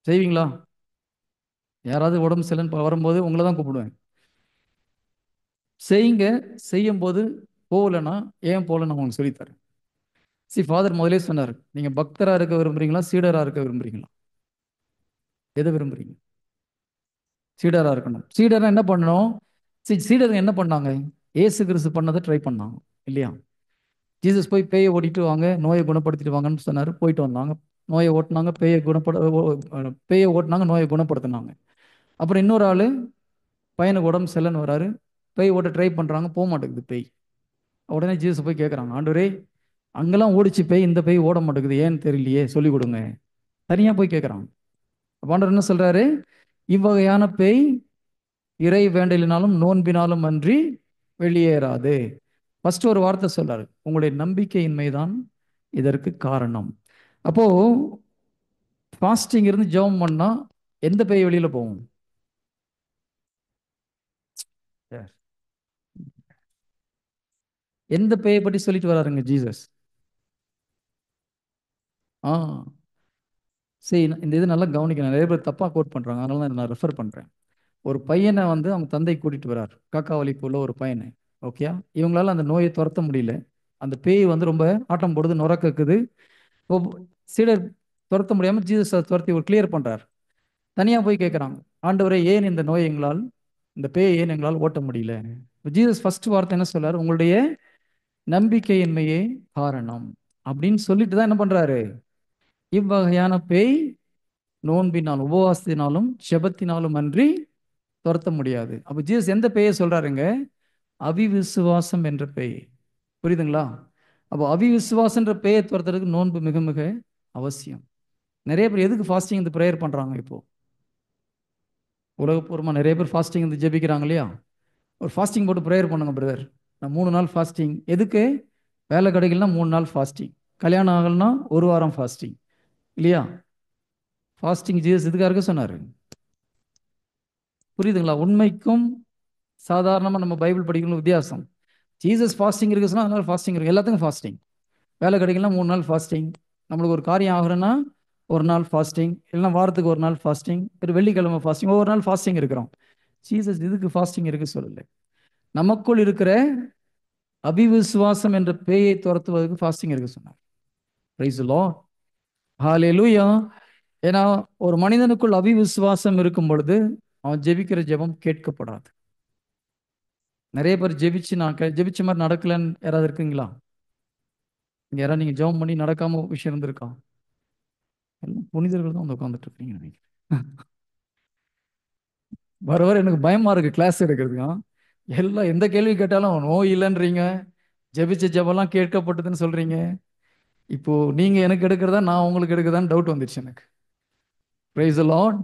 செய்வீங்களா? யாராவது உடம்பு சரியில்லைன்னு வரும்போது உங்களை தான் கூப்பிடுவேன். செய்யுங்க. செய்யும் போது போகலைன்னா ஏன் போகலன்னு உங்களுக்கு சொல்லித்தரேன். ஃபாதர் முதலே சொன்னார், நீங்க பக்தரா இருக்க விரும்புறீங்களா சீடரா இருக்க விரும்புறீங்களா? எதை விரும்புறீங்க? சீடரா இருக்கணும். சீடரா என்ன பண்ணணும்? சீடர் என்ன பண்ணாங்க? ஏசு கிறிஸ்து பண்ணதை ட்ரை பண்ணாங்க இல்லையா? ஜீசஸ் போய் பேயை ஓட்டிட்டு வாங்க, நோயை குணப்படுத்திட்டு வாங்கன்னு சொன்னார். போயிட்டு வந்தாங்க, நோயை ஓட்டினாங்க, பேயை ஓட்டினாங்க, நோயை குணப்படுத்தினாங்க. அப்புறம் இன்னொரு ஆள் பையனுக்கு உடம்பு சரியில்லைன்னு வராரு, பேய் ஓட்ட ட்ரை பண்ணுறாங்க, போக மாட்டேங்குது பேய். உடனே ஜீசஸ் போய் கேட்குறாங்க, ஆண்டவரே அங்கெல்லாம் ஓடிச்சு பேய், இந்த பேய் ஓட மாட்டேங்குது ஏன்னு தெரியலையே, சொல்லிக் கொடுங்க. தனியாக போய் கேட்குறாங்க. ஆண்டவர் என்ன சொல்றாரு? இவ்வகையான பேய் இறை வேண்டலினாலும் நோன்பினாலும் அன்றி வெளியேறாது. ஃபர்ஸ்ட் ஒரு வார்த்தை சொல்றாரு, உங்களுடைய நம்பிக்கையின்மைதான் இதற்கு காரணம். அப்போ ஃபாஸ்டிங் இருந்து ஜெபம் பண்ணா எந்த பேய் வெளியில போகும்? எந்த பேயை பற்றி சொல்லிட்டு வராருங்க ஜீசஸ்? ஆ சரி, இந்த இது நல்லா கவனிக்கணும். நிறைய பேர் தப்பா கோட் பண்றாங்க, அதனால தான் நான் ரெஃபர் பண்றேன். ஒரு பையனை வந்து அவங்க தந்தை கூட்டிட்டு வரார், காக்கா வலிப்பு உள்ள ஒரு பையனை. ஓகே. இவங்களால அந்த நோயை துரத்த முடியல. அந்த பேய் வந்து ரொம்ப ஆட்டம் போடுது, நுரக்குது. சீடர் துரத்த முடியாம ஜீசஸ் அதை துரத்தி ஒரு கிளியர் பண்றார். தனியா போய் கேட்குறாங்க, ஆண்டவரே ஏன் இந்த நோய் எங்களால், இந்த பேயை ஏன் எங்களால் ஓட்ட முடியல? ஜீசஸ் ஃபர்ஸ்ட் வார்த்தை என்ன சொல்றாரு? உங்களுடைய நம்பிக்கையின்மையே காரணம் அப்படின்னு சொல்லிட்டு தான் என்ன பண்றாரு? இவ்வகையான பேய் நோன்பினாலும் உபவாசத்தினாலும் ஜெபத்தினாலும் அன்றி துரத்த முடியாது. அப்ப ஜீசஸ் எந்த பேயை சொல்றாருங்க? அவிவிசுவாசம் என்ற பேய். புரியுதுங்களா? அப்போ அவிவிசுவாசன்ற பேயை துரத்துறதுக்கு நோன்பு மிக மிக அவசியம். நிறைய பேர் எதுக்கு ஃபாஸ்டிங் இந்த ப்ரேயர் பண்றாங்க? இப்போ உலகப்பூர்வமாக நிறைய பேர் ஃபாஸ்டிங் வந்து ஜெபிக்கிறாங்க இல்லையா? ஒரு ஃபாஸ்டிங் போட்டு ப்ரேயர் பண்ணுங்க பிரதர். நான் 3 நாள் ஃபாஸ்டிங். எதுக்கு? வேலை கிடைக்கலனா 3 நாள் ஃபாஸ்டிங், கல்யாணம் ஆகலைன்னா 1 வாரம் ஃபாஸ்டிங் இல்லையா? ஃபாஸ்டிங் ஜீசஸ் இதுக்காக சொன்னார். புரியுதுங்களா? உண்மைக்கும் சாதாரணமாக நம்ம பைபிள் படிக்கணும் வித்தியாசம். ஜீசஸ் ஃபாஸ்டிங் இருக்கு சொன்னால் அதனால ஃபாஸ்டிங் இருக்கு. எல்லாத்துக்கும் ஃபாஸ்டிங். வேலை கிடைக்கலாம் 3 நாள் ஃபாஸ்டிங். நம்மளுக்கு ஒரு காரியம் ஆகுறேன்னா 1 நாள் ஃபாஸ்டிங், இல்லைன்னா வாரத்துக்கு 1 நாள் ஃபாஸ்டிங், ஒரு வெள்ளிக்கிழமை ஃபாஸ்டிங், ஒவ்வொரு நாள் ஃபாஸ்டிங் இருக்கிறோம். ஜீசஸ் இதுக்கு ஃபாஸ்டிங் இருக்கு சொல்லலை. நமக்குள் இருக்கிற அபிவிசுவாசம் என்ற பேயை துரத்துவதற்கு ஃபாஸ்டிங் இருக்கு சொன்னார். Praise the lord. ஹalleluya. ஏன்னா ஒரு மனிதனுக்குள் அபிவிசுவாசம் இருக்கும் பொழுது அவன் ஜெபிக்கிற ஜெபம் கேட்கப்படாது. நிறைய பேர் ஜெபிச்சு நான் ஜெபிச்ச மாதிரி நடக்கலன்னு யாராவது இருக்குங்களா? இங்க யாராவது நீங்க ஜெபம் பண்ணி நடக்காம விஷயம் இருந்திருக்கா? எல்லாம் புனிதர்கள் தான் வந்து உட்காந்துட்டு இருக்கீங்க நினைக்கிறேன். வர வர எனக்கு பயமா இருக்கு கிளாஸ் எடுக்கிறதுக்கு. எல்லாம் எந்த கேள்வி கேட்டாலும் நோய் இல்லைன்றீங்க, ஜெபிச்ச ஜெபம்லாம் கேட்கப்பட்டதுன்னு சொல்றீங்க. இப்போ நீங்க எனக்கு எடுக்கிறதா, நான் உங்களுக்கு எடுக்கிறதான்னு டவுட் வந்துருச்சு எனக்கு. Praise the lord.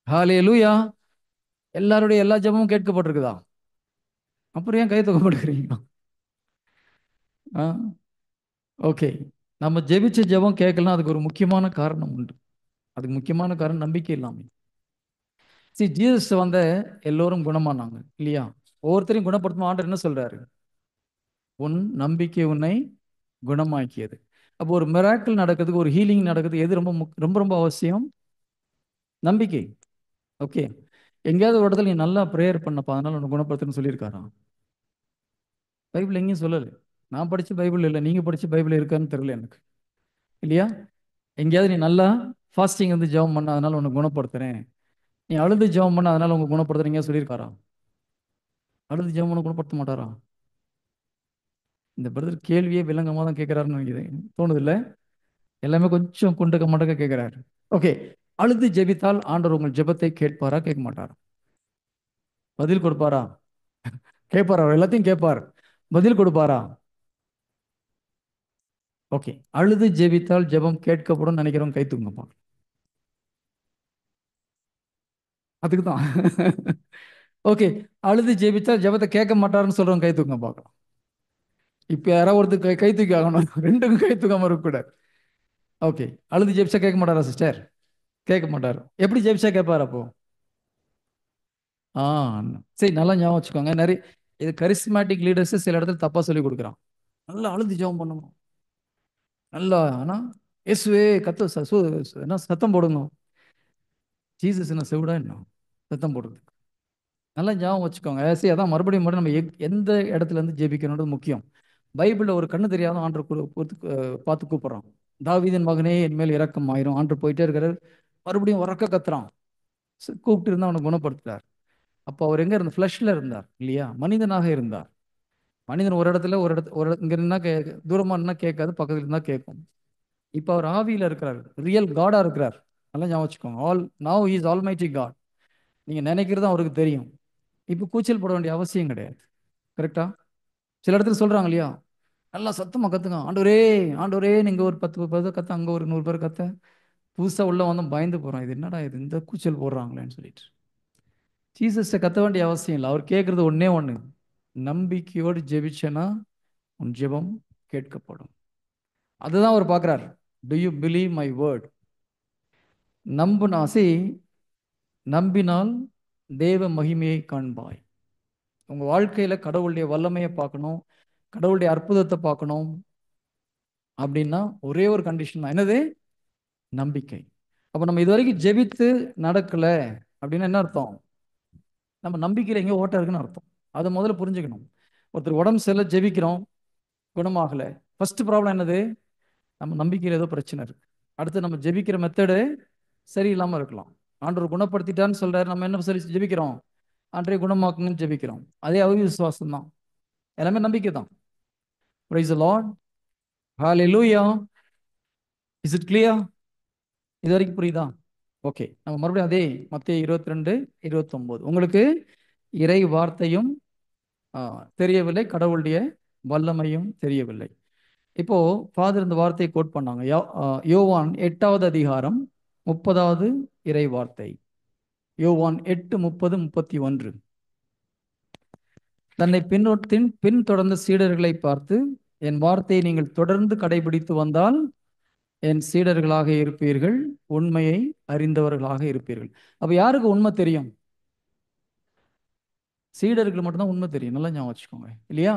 ஹalleluya. எல்லாருடைய எல்லா ஜெபமும் கேட்கப்பட்டிருக்குதா? அப்புறம் ஏன் கை தூக்கப்படுகிறீங்க? ஆ, ஓகே. நம்ம ஜெபிச்ச ஜெபம் கேட்கலாம், அதுக்கு ஒரு முக்கியமான காரணம் உண்டு. அதுக்கு முக்கியமான காரணம் நம்பிக்கை இல்லாமை. ஜீசஸ் வந்த எல்லோரும் குணமானாங்க இல்லையா? ஒவ்வொருத்தரையும் குணப்படுத்தும் ஆண்டவர் என்ன சொல்றாரு? உன் நம்பிக்கை உன்னை குணமாக்கியது. அப்போ ஒரு மிராக்கிள் நடக்கிறதுக்கு, ஒரு ஹீலிங் நடக்கிறதுக்கு எது ரொம்ப ரொம்ப ரொம்ப அவசியம்? நம்பிக்கை. ஓகே. எங்கேயாவது ஒரு இடத்துல நீ நல்லா ப்ரேயர் பண்ணப்பா, அதனால உன்னை குணப்படுத்துன்னு சொல்லியிருக்காரா? பைபிள் எங்கேயும் சொல்லலை. நான் படிச்ச பைபிள் இல்லை, நீங்க படிச்ச பைபிள் இருக்கான்னு தெரியல எனக்கு. இல்லையா? எங்கேயாவது நீ நல்லா ஃபாஸ்டிங் வந்து ஜெபம் பண்ண, அதனால உன்னை குணப்படுத்துறேன், நீ அழுது ஜெபம் பண்ண அதனால உங்க குணப்படுத்துறீங்க சொல்லியிருக்காரா? அழுது ஜெபம் பண்ண குணப்படுத்த மாட்டாரா? இந்த பிரதர் கேள்வியே வில்லங்கமாக தான் கேட்குறாருன்னு நினைக்கிறேன், தோணுது இல்லை? எல்லாமே கொஞ்சம் குண்டக்க மண்டக்க கேட்குறாரு. ஓகே. அழுது ஜெபித்தால் ஆண்டவர் உங்கள் ஜெபத்தை கேட்பாரா கேட்க மாட்டாரா? பதில் கொடுப்பாரா? கேட்பார். அவர் எல்லாத்தையும் கேட்பார். பதில் கொடுப்பாரா? ஓகே. அழுது ஜெபித்தால் ஜெபம் கேட்கப்படும் நினைக்கிறவங்க கை தூங்கப்பா. அதுக்கு தான். ஓகே. அழுது ஜெபித்தால் ஜெபத்தை கேட்க மாட்டாருன்னு சொல்றவங்க கை தூங்க பார்க்கலாம். இப்ப யாராவது ஒருத்தர் கை தூக்கி ஆகணும். ரெண்டுக்கும் கை தூக்காம இருக்கக்கூடாது. ஓகே. அழுது ஜெபிச்சா கேட்க மாட்டாரா சிஸ்டர்? கேட்க மாட்டார். எப்படி ஜெபிச்சா கேட்பார் அப்போ? ஆ, சரி, நல்லா ஞாபகம் வச்சுக்கோங்க. நிறைய இது கரிஸ்மேட்டிக் லீடர்ஸ் சில இடத்துல தப்பா சொல்லி கொடுக்குறான். நல்லா அழுது ஜெபம் பண்ணணும், நல்லா ஆனா இயேசுவே கத்த என்ன சத்தம் போடணும். ஜீசஸ் என்ன செவிடா என்ன சத்தம் போடுறது? நல்லா ஞாபகம் வச்சுக்கோங்க. சரி, அதான் மறுபடியும் மறுபடியும் நம்ம எந்த இடத்துல இருந்து ஜெபிக்கணுன்றது முக்கியம். பைபிளில் ஒரு கண்ணு தெரியாத ஆண்டர் பார்த்து கூப்பிடுறான். தாவீதின் மகனே என் மேல் இரக்கம் ஆயிரும். ஆண்டர் போயிட்டே இருக்கிறார். மறுபடியும் உறக்க கத்துறான். கூப்பிட்டு இருந்தா அவனை குணப்படுத்துறார். அப்போ அவர் எங்க இருந்தார்? ஃப்ளஷ்ல இருந்தார் இல்லையா? மனிதனாக இருந்தார். மனிதன் ஒரு இடத்துல இங்க இருந்தா தூரமா இருந்தா கேட்காது, பக்கத்துல இருந்தா கேட்கும். இப்போ அவர் ஆவியில இருக்கிறார், ரியல் காடா இருக்கிறார். நல்லா ஞாபகம் வச்சுக்கோங்க. Now is almighty god. நீங்க நினைக்கிறது அவருக்கு தெரியும். இப்போ கூச்சல் போட வேண்டிய அவசியம் கிடையாது. கரெக்டா? சில இடத்துல சொல்றாங்க இல்லையா, நல்லா சத்தமா கத்துங்க, ஆண்டவரே ஆண்டவரே, நீங்க ஒரு 10 பேர் கத்த, அங்க ஒரு 100 பேர் கத்த. புதுசா உள்ள வந்து பயந்து போறோம், இது என்னடா இது, இந்த கூச்சல் போடுறாங்களேன்னு சொல்லிட்டு. ஜீசஸை கத்த வேண்டிய அவசியம் இல்லை. அவர் கேட்கறது ஒண்ணே ஒண்ணு, நம்பிக்கையோடு ஜெபிச்சேன்னா உன் ஜெபம் கேட்கப்படும். அதுதான் அவர் பார்க்குறார். Do you believe my word? நம்பினாசி, நம்பினால் தேவ மகிமையை காண்பாய். உங்க வாழ்க்கையில கடவுளுடைய வல்லமையை பார்க்கணும், கடவுளுடைய அற்புதத்தை பார்க்கணும் அப்படின்னா ஒரே ஒரு கண்டிஷன் தான். என்னது? நம்பிக்கை. அப்போ நம்ம இது வரைக்கும் ஜெபித்து நடக்கல அப்படின்னா என்ன அர்த்தம்? நம்ம நம்பிக்கையில் எங்கேயோ ஓட்டம் இருக்குன்னு அர்த்தம். அதை முதல்ல புரிஞ்சுக்கணும். ஒருத்தர் உடம்பு சரியில்லை, ஜெபிக்கிறோம், குணமாகலை. ஃபர்ஸ்ட் ப்ராப்ளம் என்னது? நம்ம நம்பிக்கையில் ஏதோ பிரச்சனை இருக்கு. அடுத்து நம்ம ஜெபிக்கிற மெத்தடு சரியில்லாமல் இருக்கலாம். ஆண்டவர் குணப்படுத்திட்டான்னு சொல்றாரு, நம்ம என்ன சரி ஜெபிக்கிறோம்? ஆண்டரை குணமாக்குங்கன்னு ஜெபிக்கிறோம். அதே அவிசுவாசம் தான். எல்லாமே நம்பிக்கை தான். Price the lord. Hallelujah. Is it clear? இது வரைக்கும் புரியுதா? ஓகே. நம்ம மறுபடியும் அதே மத்தேயு 22:29. உங்களுக்கு இறை வார்த்தையும் தெரியவில்லை, கடவுளுடைய வல்லமையும் தெரியவில்லை. இப்போ ஃபாதர் இந்த வார்த்தையை கோட் பண்ணாங்க. யோவான் 8வது அதிகாரம் 30வது இறை வார்த்தை. யோவான் 8:30-31. தன்னை பின்தொடர்ந்த சீடர்களை பார்த்து, என் வார்த்தையை நீங்கள் தொடர்ந்து கடைபிடித்து வந்தால் என் சீடர்களாக இருப்பீர்கள், உண்மையை அறிந்தவர்களாக இருப்பீர்கள். அப்ப யாருக்கு உண்மை தெரியும்? சீடர்கள் மட்டும்தான் உண்மை தெரியும். நல்லா ஞாபகம் வச்சுக்கோங்க இல்லையா?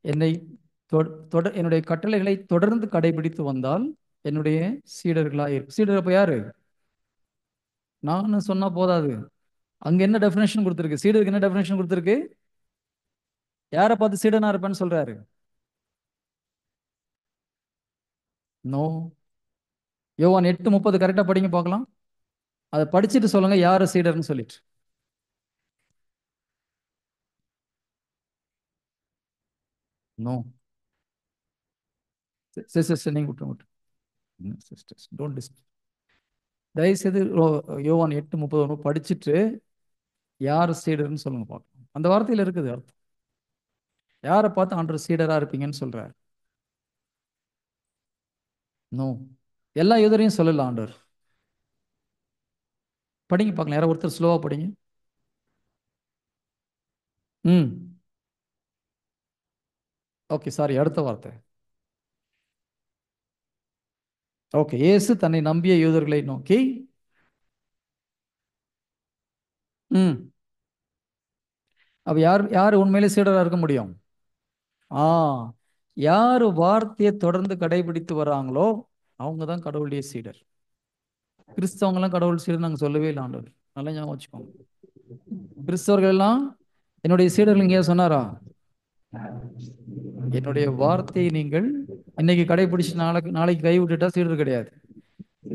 என்னை என்னுடைய கட்டளைகளை தொடர்ந்து கடைபிடித்து வந்தால் என்னுடைய சீடர்களாக இருக்கும். சீடர் அப்ப யாரு? நான் சொன்னா போதாது. அங்க என்ன டெஃபினேஷன் கொடுத்துருக்கு? சீடருக்கு என்ன டெஃபினேஷன் கொடுத்துருக்கு? யாரை பார்த்து சீடனா இருப்பேன்னு சொல்றாரு? நோ. யோவான் 8:30 கரெக்டா படிங்க பார்க்கலாம். அதை படிச்சுட்டு சொல்லுங்க யாரு சீடர்னு சொல்லிட்டு. நோ. சிஸ்டர் நீங்க விட்டு சிஸ்டர்ஸ் டோன்ட் டிஸ்ட். தயவுசெய்து யோவான் 8:30 படிச்சுட்டு யார் சீடர்னு சொல்லுங்க பார்க்கலாம். அந்த வார்த்தையில இருக்குது அர்த்தம். யாரை பார்த்து ஆண்டவர் சீடரா இருப்பீங்கன்னு சொல்றார்? நோ. எல்லா யூதரையும் சொல்லல ஆண்டவர். படிங்க பார்க்கலாம், யாரோ ஒருத்தர் ஸ்லோவா படிங்க. ம். ஓகே, சாரி, அடுத்த வார்த்தை. ஓகே, இயேசு தன்னை நம்பிய யூதர்களை நோக்கி, ம், அப்ப யார் யார் உண்மையிலே சீடரா இருக்க முடியும்? ஆ, யார் வார்த்தையை தொடர்ந்து கடைபிடித்து வராங்களோ அவங்க தான் கடவுளுடைய சீடர். கிறிஸ்தவங்களாம் கடவுள் சீடர் நாங்கள் சொல்லவே இல்லை ஆண்டவர். நல்லா ஞாபகம் வச்சுக்கோங்க. கிறிஸ்தவர்கள் எல்லாம் என்னுடைய சீடர்கள் இங்கே சொன்னாரா? என்னுடைய வார்த்தையை நீங்கள் இன்னைக்கு கடைபிடிச்சு நாளைக்கு நாளைக்கு கை விட்டுட்டா சீடர் கிடையாது.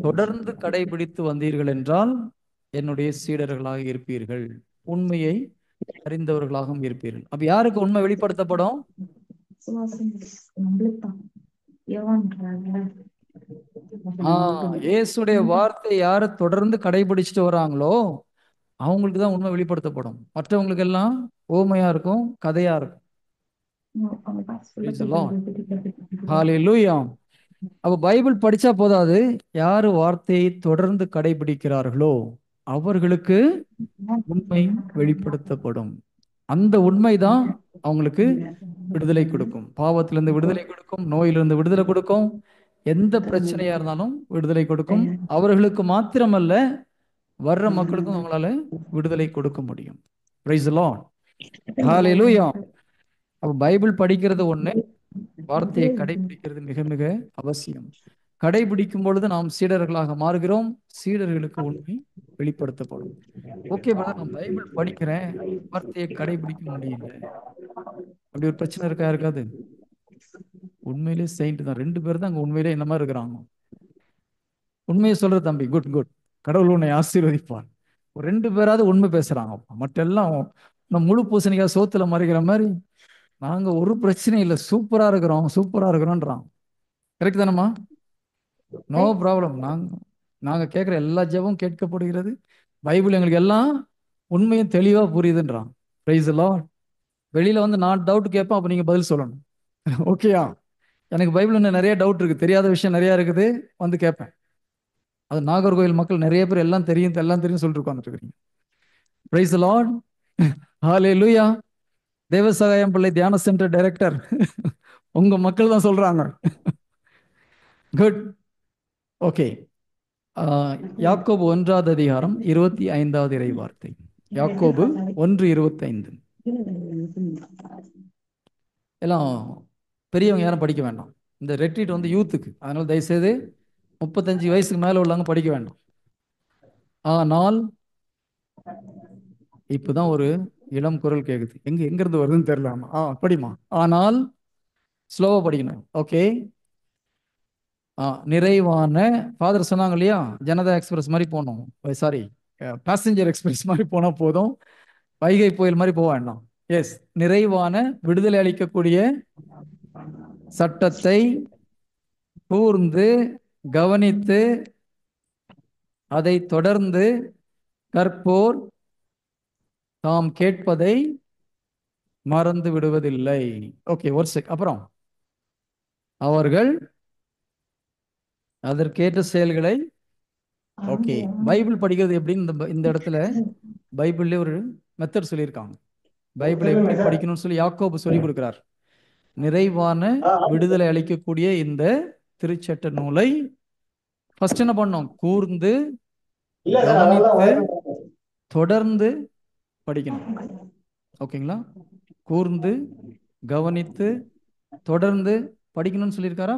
தொடர்ந்து கடைபிடித்து வந்தீர்கள் என்றால் என்னுடைய சீடர்களாக இருப்பீர்கள், உண்மையை அறிந்தவர்களாகவும் இருப்பீர்கள். அப்ப யாருக்கு உண்மை வெளிப்படுத்தப்படும்? இயேசுடைய வார்த்தை யாரை தொடர்ந்து கடைபிடிச்சிட்டு வராங்களோ அவங்களுக்கு தான் உண்மை வெளிப்படுத்தப்படும். மற்றவங்களுக்கு எல்லாம் ஓமையா இருக்கும், கதையா இருக்கும். ஹalleluya. அப்ப பைபிள் படிச்சா போதாது, யாரு வார்த்தையை தொடர்ந்து கடைபிடிக்கிறார்களோ அவர்களுக்கு உண்மை வெளிப்படுத்தப்படும். அந்த உண்மைதான் அவங்களுக்கு விடுதலை கொடுக்கும், பாவத்திலிருந்து விடுதலை கொடுக்கும், நோயிலிருந்து விடுதலை கொடுக்கும், எந்த பிரச்சனையா இருந்தாலும் விடுதலை கொடுக்கும். அவர்களுக்கு மாத்திரமல்ல, வர்ற மக்களுக்கும் அவங்களால விடுதலை கொடுக்க முடியும். Praise the lord. ஹalleluya. அப்ப பைபிள் படிக்கிறது ஒண்ணு, வார்த்தையை கடைபிடிக்கிறது மிக மிக அவசியம். கடைபிடிக்கும் பொழுது நாம் சீடர்களாக மாறுகிறோம், சீடர்களுக்கு உண்மை வெளிப்படுத்தப்படும். ஓகே பிரதர், நான் பைபிள் படிக்கிறேன், வார்த்தையை கடைபிடிக்க முடியல, அப்படி ஒரு பிரச்சனை இருக்கா? இருக்காது. உண்மையிலே செயின்ட் தான், 2 பேர் தான் அங்க உண்மையிலே என்ன மாதிரி இருக்கிறாங்க. உண்மையை சொல்ற தம்பி, குட் குட், கடவுள் உன்னை ஆசீர்வதிப்பார். ஒரு 2 பேராவது உண்மை பேசுறாங்க. மற்ற எல்லாம் நம்ம முழு பூசணிக்காய் சோத்துல மறைக்கிற மாதிரி, நாங்க ஒரு பிரச்சனை இல்லை, சூப்பரா இருக்கிறோம் சூப்பரா இருக்கிறோம்ன்றான். கரெக்ட் தானம்மா? No problem. நாங்க கேட்குற எல்லா ஜெபமும் கேட்கப்படுகிறது, பைபிள் எங்களுக்கு எல்லாம் உண்மையும் தெளிவா புரியுதுன்றான். Price the Lord. வெளியில வந்து நான் டவுட் கேட்பேன், அப்ப நீங்க பதில் சொல்லணும். ஓகேயா? எனக்கு பைபிள் இன்னும் நிறைய டவுட் இருக்கு, தெரியாத விஷயம் நிறைய இருக்குது, வந்து கேட்பேன். அது நாகர்கோவில் மக்கள் நிறைய பேர் எல்லாம் தெரியும் எல்லாம் தெரியும் சொல்லிட்டு உட்கார்ந்துட்டு இருக்கீங்க. Praise the lord. Hallelujah. Devasahayam Pillai தியான சென்டர் டைரக்டர் உங்க மக்கள் தான் சொல்றாங்க. குட். ஓகே. யாக்கோபு 1வது அதிகாரம் 25வது இறை வார்த்தை. யாக்கோபு 1:25. எல்லாம் பெரியவங்க யாரும் படிக்க வேண்டாம், இந்த ரெட்ரீட் வந்து யூத்துக்கு, அதனால தயவுசெய்து 35 வயசுக்கு மேல உள்ளவங்க படிக்க வேண்டாம். ஆனால் இப்பதான் ஒரு இளம் குரல் கேக்குது, எங்க இருந்து வருதுன்னு தெரியல. படிமா. ஆனால் ஸ்லோவா படிக்கணும். ஓகே. நிறைவான, ஃபாதர் சொன்னாங்க இல்லையா, ஜனதா எக்ஸ்பிரஸ் மாதிரி போகணும், சாரி பேசஞ்சர் எக்ஸ்பிரஸ் மாதிரி போனா போதும், வைகை புயல் மாதிரி போக வேண்டாம். எஸ், நிறைவான விடுதலை அளிக்கக்கூடிய சட்டத்தை கூர்ந்து கவனித்து அதை தொடர்ந்து கற்போர் தாம் கேட்பதை மறந்து விடுவதில்லை. ஓகே, ஒரு செக். அப்புறம் அவர்கள் அதற்கேற்ற செயல்களை. ஓகே, பைபிள் படிக்கிறது எப்படின்னு இந்த இடத்துல பைபிள்ல ஒரு மெத்தட் சொல்லியிருக்காங்க. பைபிளை எப்படி படிக்கணும்னு சொல்லி யாக்கோபு சொல்லி கொடுக்கிறார். நிறைவான விடுதலை அளிக்கக்கூடிய இந்த திருச்சட்ட நூலை ஃபர்ஸ்ட் என்ன பண்ணோம்? கூர்ந்து கவனித்து தொடர்ந்து படிக்கணும். ஓகேங்களா? கூர்ந்து கவனித்து தொடர்ந்து படிக்கணும்னு சொல்லியிருக்காரா,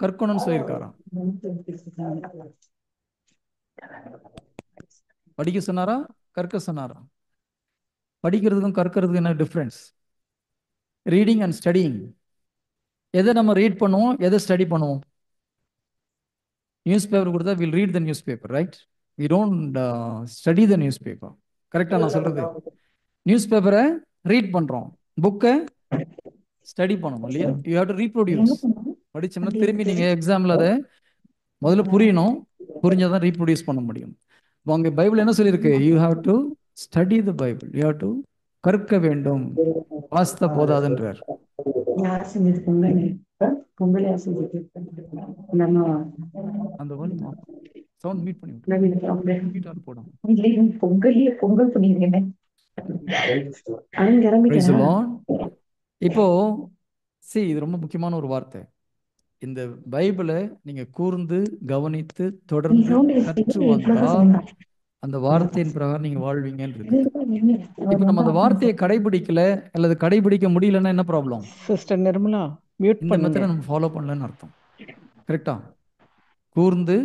கற்கணும்னு சொல்லியிருக்காரா? படிக்க சொன்னாரா, கற்க சொன்னாரா? படிக்கிறதுக்கும் கற்கிறதுக்கும் என்ன டிஃப்ரென்ஸ்? Reading and studying. எதை நம்ம ரீட் பண்ணுவோம், எதை ஸ்டடி பண்ணுவோம்? நியூஸ் பேப்பர் கொடுத்தா will read the newspaper, right? We don't study the newspaper. கரெக்டா நான் சொல்றது? நியூஸ் பேப்பரை ரீட் பண்றோம், புக்கை ஸ்டடி பண்ணணும் இல்லையா? You have to reproduce. படிச்சோம்னா திரும்பி நீங்க எக்ஸாம்ல அதை முதல்ல புரியணும், புரிஞ்சாதான் ரீப்ரொடியூஸ் பண்ண முடியும். அங்க பைபிள் என்ன சொல்லியிருக்கு? You have to study the Bible, you have to கற்க வேண்டும், வாசித்த போதாதுன்றார். யார் செஞ்சது பொங்கல்? பொங்கல் யார் செஞ்சது? நம்ம அந்த வால்யூம் ஆஃப், சவுண்ட் மீட் பண்ணி விட்டு, நவீன அவங்க மீட் ஆன் போடாம. இல்லையே, பொங்கல்லையே பொங்கல் பண்ணிருக்கேன். அவங்க Praise the கிளம்பிட்டேனா? Lord. இப்போ இது ரொம்ப முக்கியமான ஒரு வார்த்தை. இந்த பைபிளை நீங்க கூர்ந்து கவனித்து நீ தொடர்ந்து சவுண்ட் கற்று இவ்வளவு வந்தா சவுண்டா? அந்த வார்த்தையின் பிரகாரம் நீங்க வாழ்வீங்கன்னு இருக்குது. அவர் இப்போ நம்ம வந்து அந்த வார்த்தையை கடைபிடிக்கல அல்லது கடைபிடிக்க முடியலன்னா என்ன ப்ராப்ளம்? சிஸ்டர் நிர்மலா மியூட் இந்த பண்ணுங்க. மெத்தடை நம்ம ஃபாலோ பண்ணலன்னு அர்த்தம். கரெக்டா? கூர்ந்து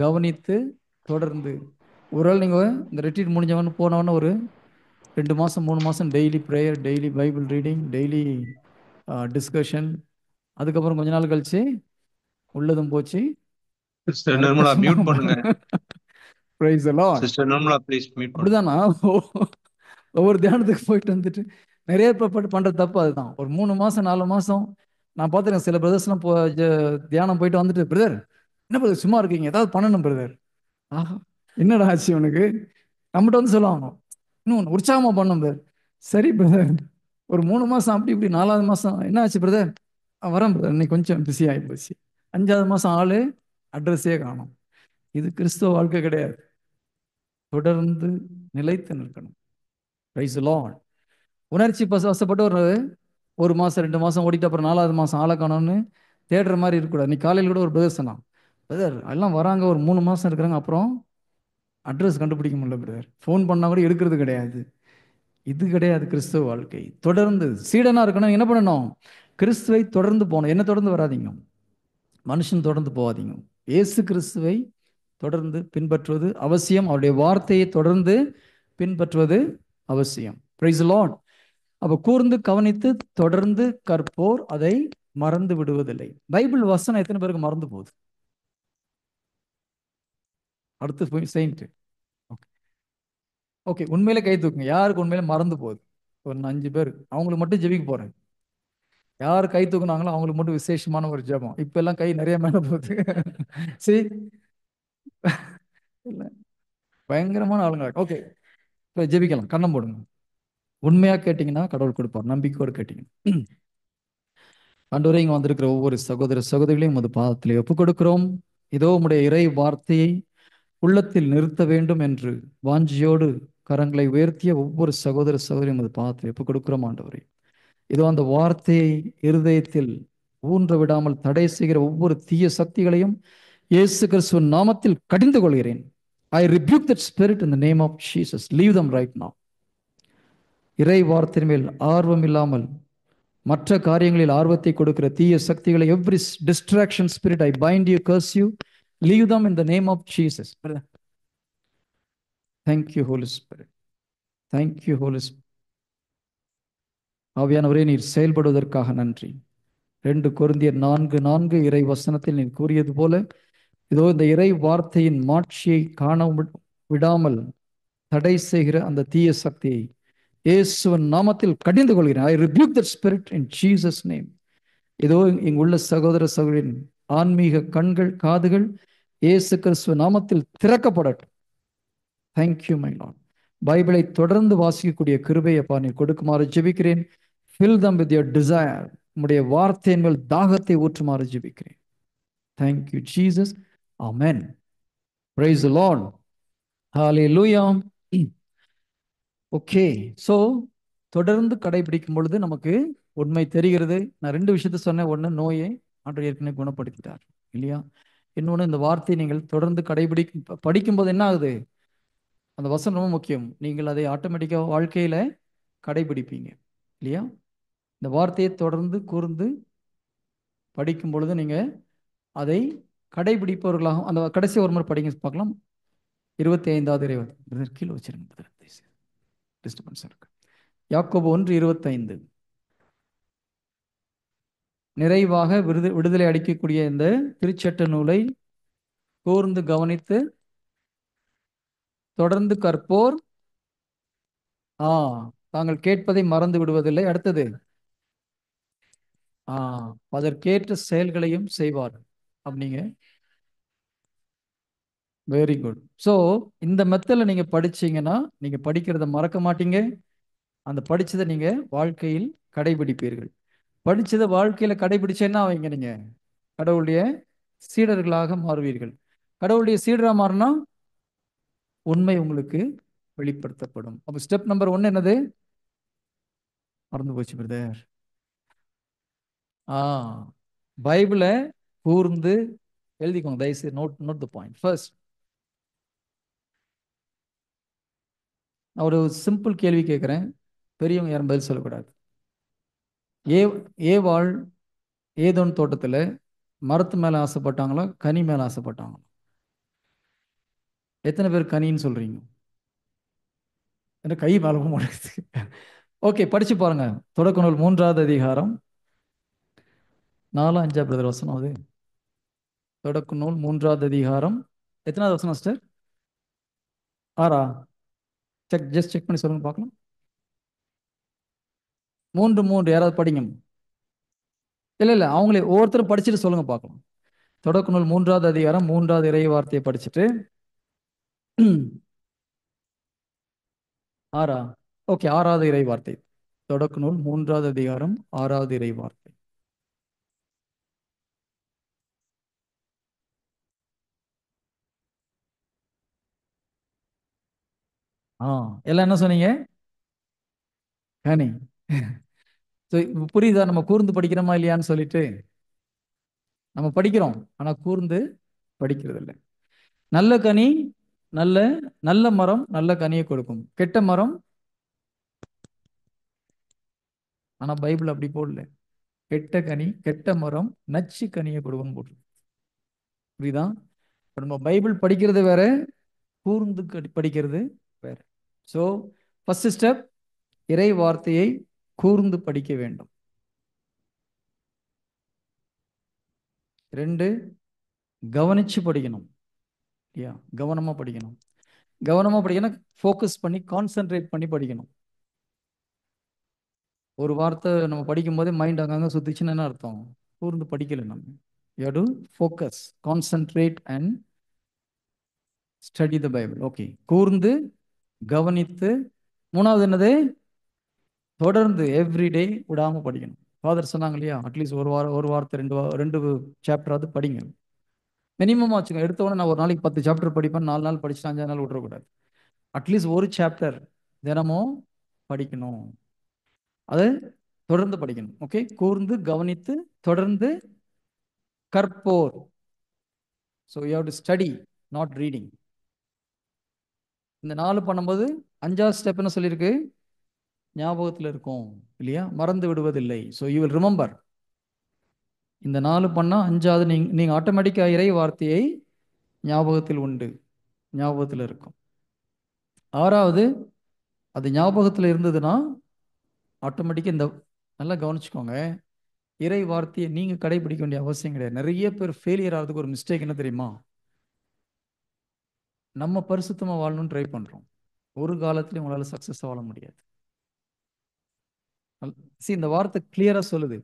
கவனித்து தொடர்ந்து. ஒருவேளை நீங்கள் இந்த ரெட்ரீட் முடிஞ்சவன்னு போனவொன்னே ஒரு 2 மாதம் 3 மாதம் daily prayer, daily Bible reading, daily discussion, அதுக்கப்புறம் கொஞ்ச நாள் கழிச்சு உள்ளதும் போச்சு, சிஸ்டர் நடக்க நிர்மலா மியூட் பண்ணுங்க. Price the Lord. Sister Nirmala please mute பண்ணுங்க. அப்படிதானா? ஒவ்வொரு தியானத்துக்கு போயிட்டு வந்துட்டு நிறைய பேர் பண்ற தப்பு அதுதான். ஒரு 3 மாசம் 4 மாசம் நான் பார்த்துருக்கேன். சில பிரதர்ஸ்லாம் தியானம் போயிட்டு வந்துட்டு, பிரதர் என்ன பிரதர் சும்மா இருக்கீங்க, ஏதாவது பண்ணணும் பிரதர். ஆஹா, என்னடா ஆச்சு உனக்கு? நம்மகிட்ட வந்து சொல்லுவாங்க, இன்னும் உற்சாகமா பண்ணும் பிரதர். சரி பிரதர், ஒரு 3 மாசம் அப்படி இப்படி, 4வது மாசம் என்ன ஆச்சு பிரதர்? வரேன் பிரதர், இன்னைக்கு கொஞ்சம் பிஸி ஆகி போச்சு. 5வது மாசம் ஆளு அட்ரஸே காணும். இது கிறிஸ்துவ வாழ்க்கை கிடையாது. தொடர்ந்து நிலைத்து நிற்கணும். Price the Lord. உணர்ச்சி வசப்பட்டு ஒரு மாசம் 2 மாசம் ஓடிட்டு அப்புறம் 4வது மாசம் ஆளை காணோம்னு தேடுற மாதிரி இருக்கக்கூடாது. நீ காலையில் கூட ஒரு பிரதர் சொன்னான், பிரதர் எல்லாம் வராங்க, ஒரு 3 மாசம் இருக்கிறாங்க, அப்புறம் அட்ரஸ் கண்டுபிடிக்க முடியல பிரதர், ஃபோன் பண்ணா கூட எடுக்கிறது கிடையாது. இது கிடையாது கிறிஸ்துவ வாழ்க்கை. தொடர்ந்து சீடனா இருக்கணும். என்ன பண்ணணும்? கிறிஸ்துவை தொடர்ந்து போகணும். என்ன தொடர்ந்து வராதீங்க, மனுஷன் தொடர்ந்து போகாதீங்க. இயேசு கிறிஸ்துவை தொடர்ந்து பின்பற்றுவது அவசியம். அவருடைய வார்த்தையை தொடர்ந்து பின்பற்றுவது அவசியம். Price the Lord. அப்ப கூர்ந்து கவனித்து தொடர்ந்து கற்போர் அதை மறந்து விடுவதில்லை. பைபிள் வசனம் எத்தனை பேருக்கு மறந்து போகுது? அடுத்து போய் செயின்ட். ஓகே, உண்மையிலே கை தூக்குங்க. யாருக்கு உண்மையிலே மறந்து போகுது? ஒரு 5 பேர், அவங்களுக்கு மட்டும் ஜெபிக்க போறேன். யார் கை தூக்குனாங்களோ அவங்களுக்கு மட்டும் விசேஷமான ஒரு ஜெபம். இப்ப எல்லாம் கை நிறைய மேல போகுது. சரி, இல்ல பயங்கரமான ஆளுங்க. ஓகே, இப்போ ஜெபிக்கலாம். கண்ணம் போடுங்க. உண்மையா கேட்டீங்கன்னா கடவுள் கொடுப்பார். நம்பிக்கையோடு கேட்டீங்க. ஆண்டவரே, இங்க வந்திருக்கிற ஒவ்வொரு சகோதர சகோதரிகளையும் உமது பாதத்திலே ஒப்புக் கொடுக்கிறோம். இதோ உம்முடைய இறை வார்த்தையை உள்ளத்தில் நிறுத்த வேண்டும் என்று வாஞ்சியோடு கரங்களை உயர்த்திய ஒவ்வொரு சகோதர சகோதரியும் உமது பாதத்திலே ஒப்புக் கொடுக்கிறோம். ஆண்டவரே, இதோ அந்த வார்த்தையை இருதயத்தில் ஊன்ற விடாமல் தடை செய்கிற ஒவ்வொரு தீய சக்திகளையும் இயேசு கிறிஸ்துவின் நாமத்தில் கடிந்து கொள்கிறேன். I rebuke that spirit in the name of Jesus. Leave them right now. இறை வார்த்தையின் மேல் ஆர்வம் இல்லாமல் மற்ற காரியங்களில் ஆர்வத்தை கொடுக்கிற தீய சக்திகளை, every distraction spirit, I bind you, curse you, leave them in the name of Jesus. Thank you holy spirit, thank you holy spirit. ஆவியானவரே, நீர் செயல்படுவதற்காக நன்றி. 2 கொரிந்தியர் 4:4 இறை வசனத்தில் நீர் கூறியது போல, இதோ இந்த இறை வார்த்தையின் மாட்சியை காண விடாமல் தடை செய்கிற அந்த தீய சக்தியை இயேசுவின் நாமத்தில் கடிந்து கொள்கிறேன். ஐ rebuke that spirit in Jesus name. இதோ இங்குள்ள சகோதர சகோதரின் ஆன்மீக கண்கள் காதுகள் இயேசு கிறிஸ்துவ நாமத்தில் திறக்கப்படட்டும். Thank you my Lord. பைபிளை தொடர்ந்து வாசிக்கக்கூடிய கிருபையப்பா நீர் கொடுக்குமாறு ஜெபிக்கிறேன். fill them with your desire. உம்முடைய வார்த்தையின் மேல் தாகத்தை ஊற்றுமாறு ஜெபிக்கிறேன். Thank you Jesus. Amen. Praise the lord. Hallelujah. Okay, so தொடர்ந்து கடைபிடிக்கும் பொழுது நமக்கு உண்மை தெரிகிறது. நான் 2 விஷயத்த சொன்னேன். ஒன்று, நோயை ஆண்டவர் ஏற்கனவே குணப்படுத்திட்டார் இல்லையா? இன்னொன்று, இந்த வார்த்தையை நீங்கள் தொடர்ந்து படிக்கும்போது என்ன ஆகுது? அந்த வசனம் ரொம்ப முக்கியம். நீங்கள் அதை ஆட்டோமேட்டிக்காக வாழ்க்கையில் கடைபிடிப்பீங்க இல்லையா? இந்த வார்த்தையை தொடர்ந்து கூர்ந்து படிக்கும் பொழுது நீங்கள் அதை கடைபிடிப்பவர்களாக, அந்த கடைசி ஒரு முறை படிங்க பார்க்கலாம். 25வது இறைவன் கீழே வச்சிருங்க, டிஸ்டர்பன்ஸ் இருக்கு. யாக்கோபு 1:25. நிறைவாக விடுதலை அளிக்கக்கூடிய இந்த திருச்சட்ட நூலை கூர்ந்து கவனித்து தொடர்ந்து கற்போர் தாங்கள் கேட்பதை மறந்து விடுவதில்லை. அடுத்தது, அதற்கேற்ற செயல்களையும் செய்வார். அப்படிங்க, வெரி குட். ஸோ இந்த மெத்தடில் நீங்க படிச்சீங்கன்னா நீங்க படிக்கிறத மறக்க மாட்டீங்க. அந்த படிச்சதை நீங்க வாழ்க்கையில் கடைபிடிப்பீர்கள். படிச்சதை வாழ்க்கையில கடைபிடிச்சா என்ன ஆவீங்க? நீங்க கடவுளுடைய சீடர்களாக மாறுவீர்கள். கடவுளுடைய சீடரா மாறினா உண்மை உங்களுக்கு வெளிப்படுத்தப்படும். அப்ப ஸ்டெப் நம்பர் 1 என்னது? மறந்து போச்சு பிரதர். பைபிளை கூர்ந்து எழுதிக்கோங்க தயவுசெய்து. Note the point first. நான் ஒரு சிம்பிள் கேள்வி கேட்குறேன், பெரியவங்க யாரும் பதில் சொல்லக்கூடாது. ஏவாள் ஏதோன் தோட்டத்தில் மரத்து மேலே ஆசைப்பட்டாங்களோ கனி மேலே ஆசைப்பட்டாங்களோ? எத்தனை பேர் கனின்னு சொல்றீங்க? என்ன கை மேலே போக மாட்டேங்குது. ஓகே, படிச்சு பாருங்க. தொடக்க நூல் 3வது அதிகாரம் 4, 5 பிரதர் வசனம். அது தொடக்க நூல் 3வது அதிகாரம் எத்தனாவது வசனம் சிஸ்டர்? 6? ஜஸ்ட் செக் பண்ணி சொல்லுங்க பார்க்கலாம். 3 யாராவது படிங்க. இல்லை அவங்களே ஒவ்வொருத்தரும் படிச்சுட்டு சொல்லுங்க பார்க்கலாம். தொடக்க நூல் 3வது அதிகாரம் 3வது இறை வார்த்தையை படிச்சுட்டு 6? ஓகே, 6வது இறை வார்த்தை. தொடக்க நூல் 3வது அதிகாரம் 6வது இறை வார்த்தை. எல்லாம் என்ன சொன்னீங்க? கனி. புரியுதா? நம்ம கூர்ந்து படிக்கிறோமா இல்லையான்னு சொல்லிட்டு நம்ம படிக்கிறோம், ஆனா கூர்ந்து படிக்கிறது இல்லை. நல்ல கனி, நல்ல நல்ல மரம் நல்ல கனியை கொடுக்கும். கெட்ட மரம், ஆனா பைபிள் அப்படி போடல. கெட்ட கனி, கெட்ட மரம் நச்சு கனியை கொடுக்கும் போட்டு. புரியுதா? நம்ம பைபிள் படிக்கிறது வேற, கூர்ந்து படிக்கிறது வேற. ஸோ ஃபர்ஸ்ட் ஸ்டெப், இறை வார்த்தையை கூர்ந்து படிக்க வேண்டும். 2, கவனிச்சு படிக்கணும். கவனமா படிக்கணும். கவனமா படிக்கணும், ஃபோக்கஸ் பண்ணி கான்சென்ட்ரேட் பண்ணி படிக்கணும். ஒரு வார்த்தை நம்ம படிக்கும் போதே மைண்ட் அங்கங்க சுத்திச்சுன்னு என்ன அர்த்தம்? கூர்ந்து படிக்கல. நம்ம you have to focus, concentrate and study the Bible. Okay, கூர்ந்து கவனித்து. 3வது என்னது? தொடர்ந்து எவ்ரிடே விடாம படிக்கணும். ஃபாதர் சொன்னாங்க இல்லையா, அட்லீஸ்ட் ஒரு வாரத்தை 2 சாப்டராவது படிங்க. மினிமமாக வச்சுக்கோங்க. எடுத்தவொடனே நான் ஒரு நாளைக்கு 10 சாப்டர் படிப்பேன், 4 நாள் படிச்சுட்டு 5 நாள் விட்டுறக்கூடாது. அட்லீஸ்ட் ஒரு சாப்டர் தினமும் படிக்கணும். அதை தொடர்ந்து படிக்கணும். ஓகே, கூர்ந்து கவனித்து தொடர்ந்து கற்போர். So you have to study, not reading. இந்த 4 பண்ணும்போது 5வது ஸ்டெப் என்ன சொல்லியிருக்கு? ஞாபகத்தில் இருக்கும் இல்லையா, மறந்து விடுவதில்லை. So you will remember. இந்த 4 பண்ணால் 5வது நீங்கள் ஆட்டோமேட்டிக்காக இறை வார்த்தையை ஞாபகத்தில் உண்டு, ஞாபகத்தில் இருக்கும். 6வது, அது ஞாபகத்தில் இருந்ததுன்னா ஆட்டோமேட்டிக்காக இந்த, நல்லா கவனிச்சுக்கோங்க, இறை வார்த்தையை நீங்கள் கடைபிடிக்க வேண்டிய அவசியம் கிடையாது. நிறைய பேர் ஃபெயிலியர் ஆகிறதுக்கு ஒரு மிஸ்டேக் என்ன தெரியுமா? நம்ம பரிசுத்தமாக வாழணும்னு ட்ரை பண்ணுறோம். ஒரு காலத்துலையும் உங்களால் சக்ஸஸ் வாழ முடியாது. இந்த வார்த்தை கிளியராக சொல்லுது,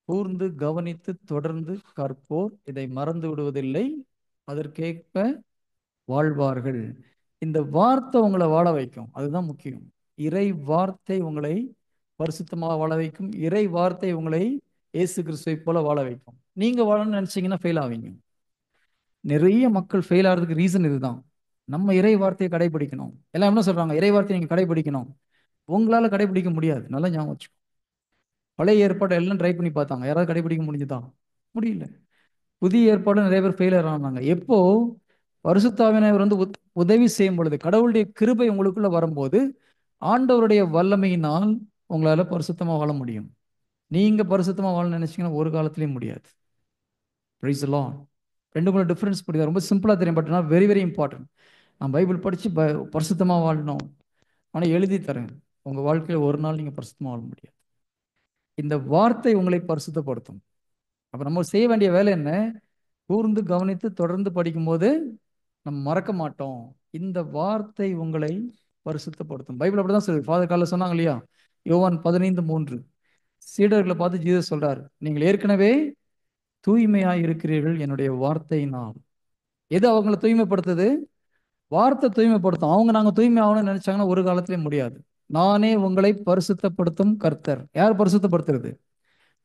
கூர்ந்து கவனித்து தொடர்ந்து கற்போர் இதை மறந்து விடுவதில்லை, அதற்கேற்ப வாழ்வார்கள். இந்த வார்த்தை உங்களை வாழ வைக்கும், அதுதான் முக்கியம். இறை வார்த்தை உங்களை பரிசுத்தமாக வாழ வைக்கும். இறை வார்த்தை உங்களை இயேசு கிறிஸ்துவை போல வாழ வைக்கும். நீங்க வாழணும்னு நினைச்சீங்கன்னா ஃபெயில் ஆவீங்க. நிறைய மக்கள் ஃபெயில் ஆகிறதுக்கு ரீசன் இதுதான். நம்ம இறை வார்த்தையை கடைபிடிக்கணும். எல்லாம் என்ன சொல்றாங்க? இறை வார்த்தையை நீங்க கடைபிடிக்கணும். உங்களால கடைபிடிக்க முடியாது. நல்லா ஞாபகம் வச்சுக்கோ. பழைய ஏற்பாடு எல்லாம் ட்ரை பண்ணி பார்த்தாங்க, யாராவது கடைபிடிக்க முடிஞ்சுதா? முடியல. புதிய ஏற்பாடு நிறைய பேர் ஃபெயிலியர் ஆனாங்க. எப்போ? பரிசுத்தாவியானவர் வந்து உதவி செய்யும் பொழுது, கடவுளுடைய கிருபை உங்களுக்குள்ள வரும்போது, ஆண்டவருடைய வல்லமையினால் உங்களால பரிசுத்தமா வாழ முடியும். நீங்க பரிசுத்தமா வாழ நினைச்சீங்கன்னா ஒரு காலத்திலையும் முடியாது. Praise the lord. ரெண்டுக்குள்ள டிஃபரன்ஸ் புரியுதா? ரொம்ப சிம்பிளா தெரியும், பட் வெரி வெரி இம்பார்ட்டன்ட். நான் பைபிள் படிச்சு பரிசுத்தமா வாழணும், ஆனா எழுதி தரேன், உங்க வாழ்க்கையில ஒரு நாள் நீங்க பரிசுத்தமா வாழ முடியாது. இந்த வார்த்தை உங்களை பரிசுத்தப்படுத்தும். அப்ப நம்ம செய்ய வேண்டிய வேலை என்ன? கூர்ந்து கவனித்து தொடர்ந்து படிக்கும் போது நம்ம மறக்க மாட்டோம். இந்த வார்த்தை உங்களை பரிசுத்தப்படுத்தும். பைபிள் அப்படிதான் சொல்லுது. ஃபாதர் காலைல சொன்னாங்க இல்லையா, யோவான் 15:3 சீடர்களை பார்த்து ஜீசஸ் சொல்றாரு, நீங்கள் ஏற்கனவே தூய்மையாய் இருக்கிறீர்கள் என்னுடைய வார்த்தையினால். எது அவங்களை தூய்மைப்படுத்துது? வார்த்தை தூய்மைப்படுத்தும். அவங்க நாங்க தூய்மை ஆகணும்னு நினைச்சாங்கன்னா ஒரு காலத்திலேயே முடியாது. நானே உங்களை பரிசுத்தப்படுத்தும் கர்த்தர். யார் பரிசுத்தப்படுத்துறது?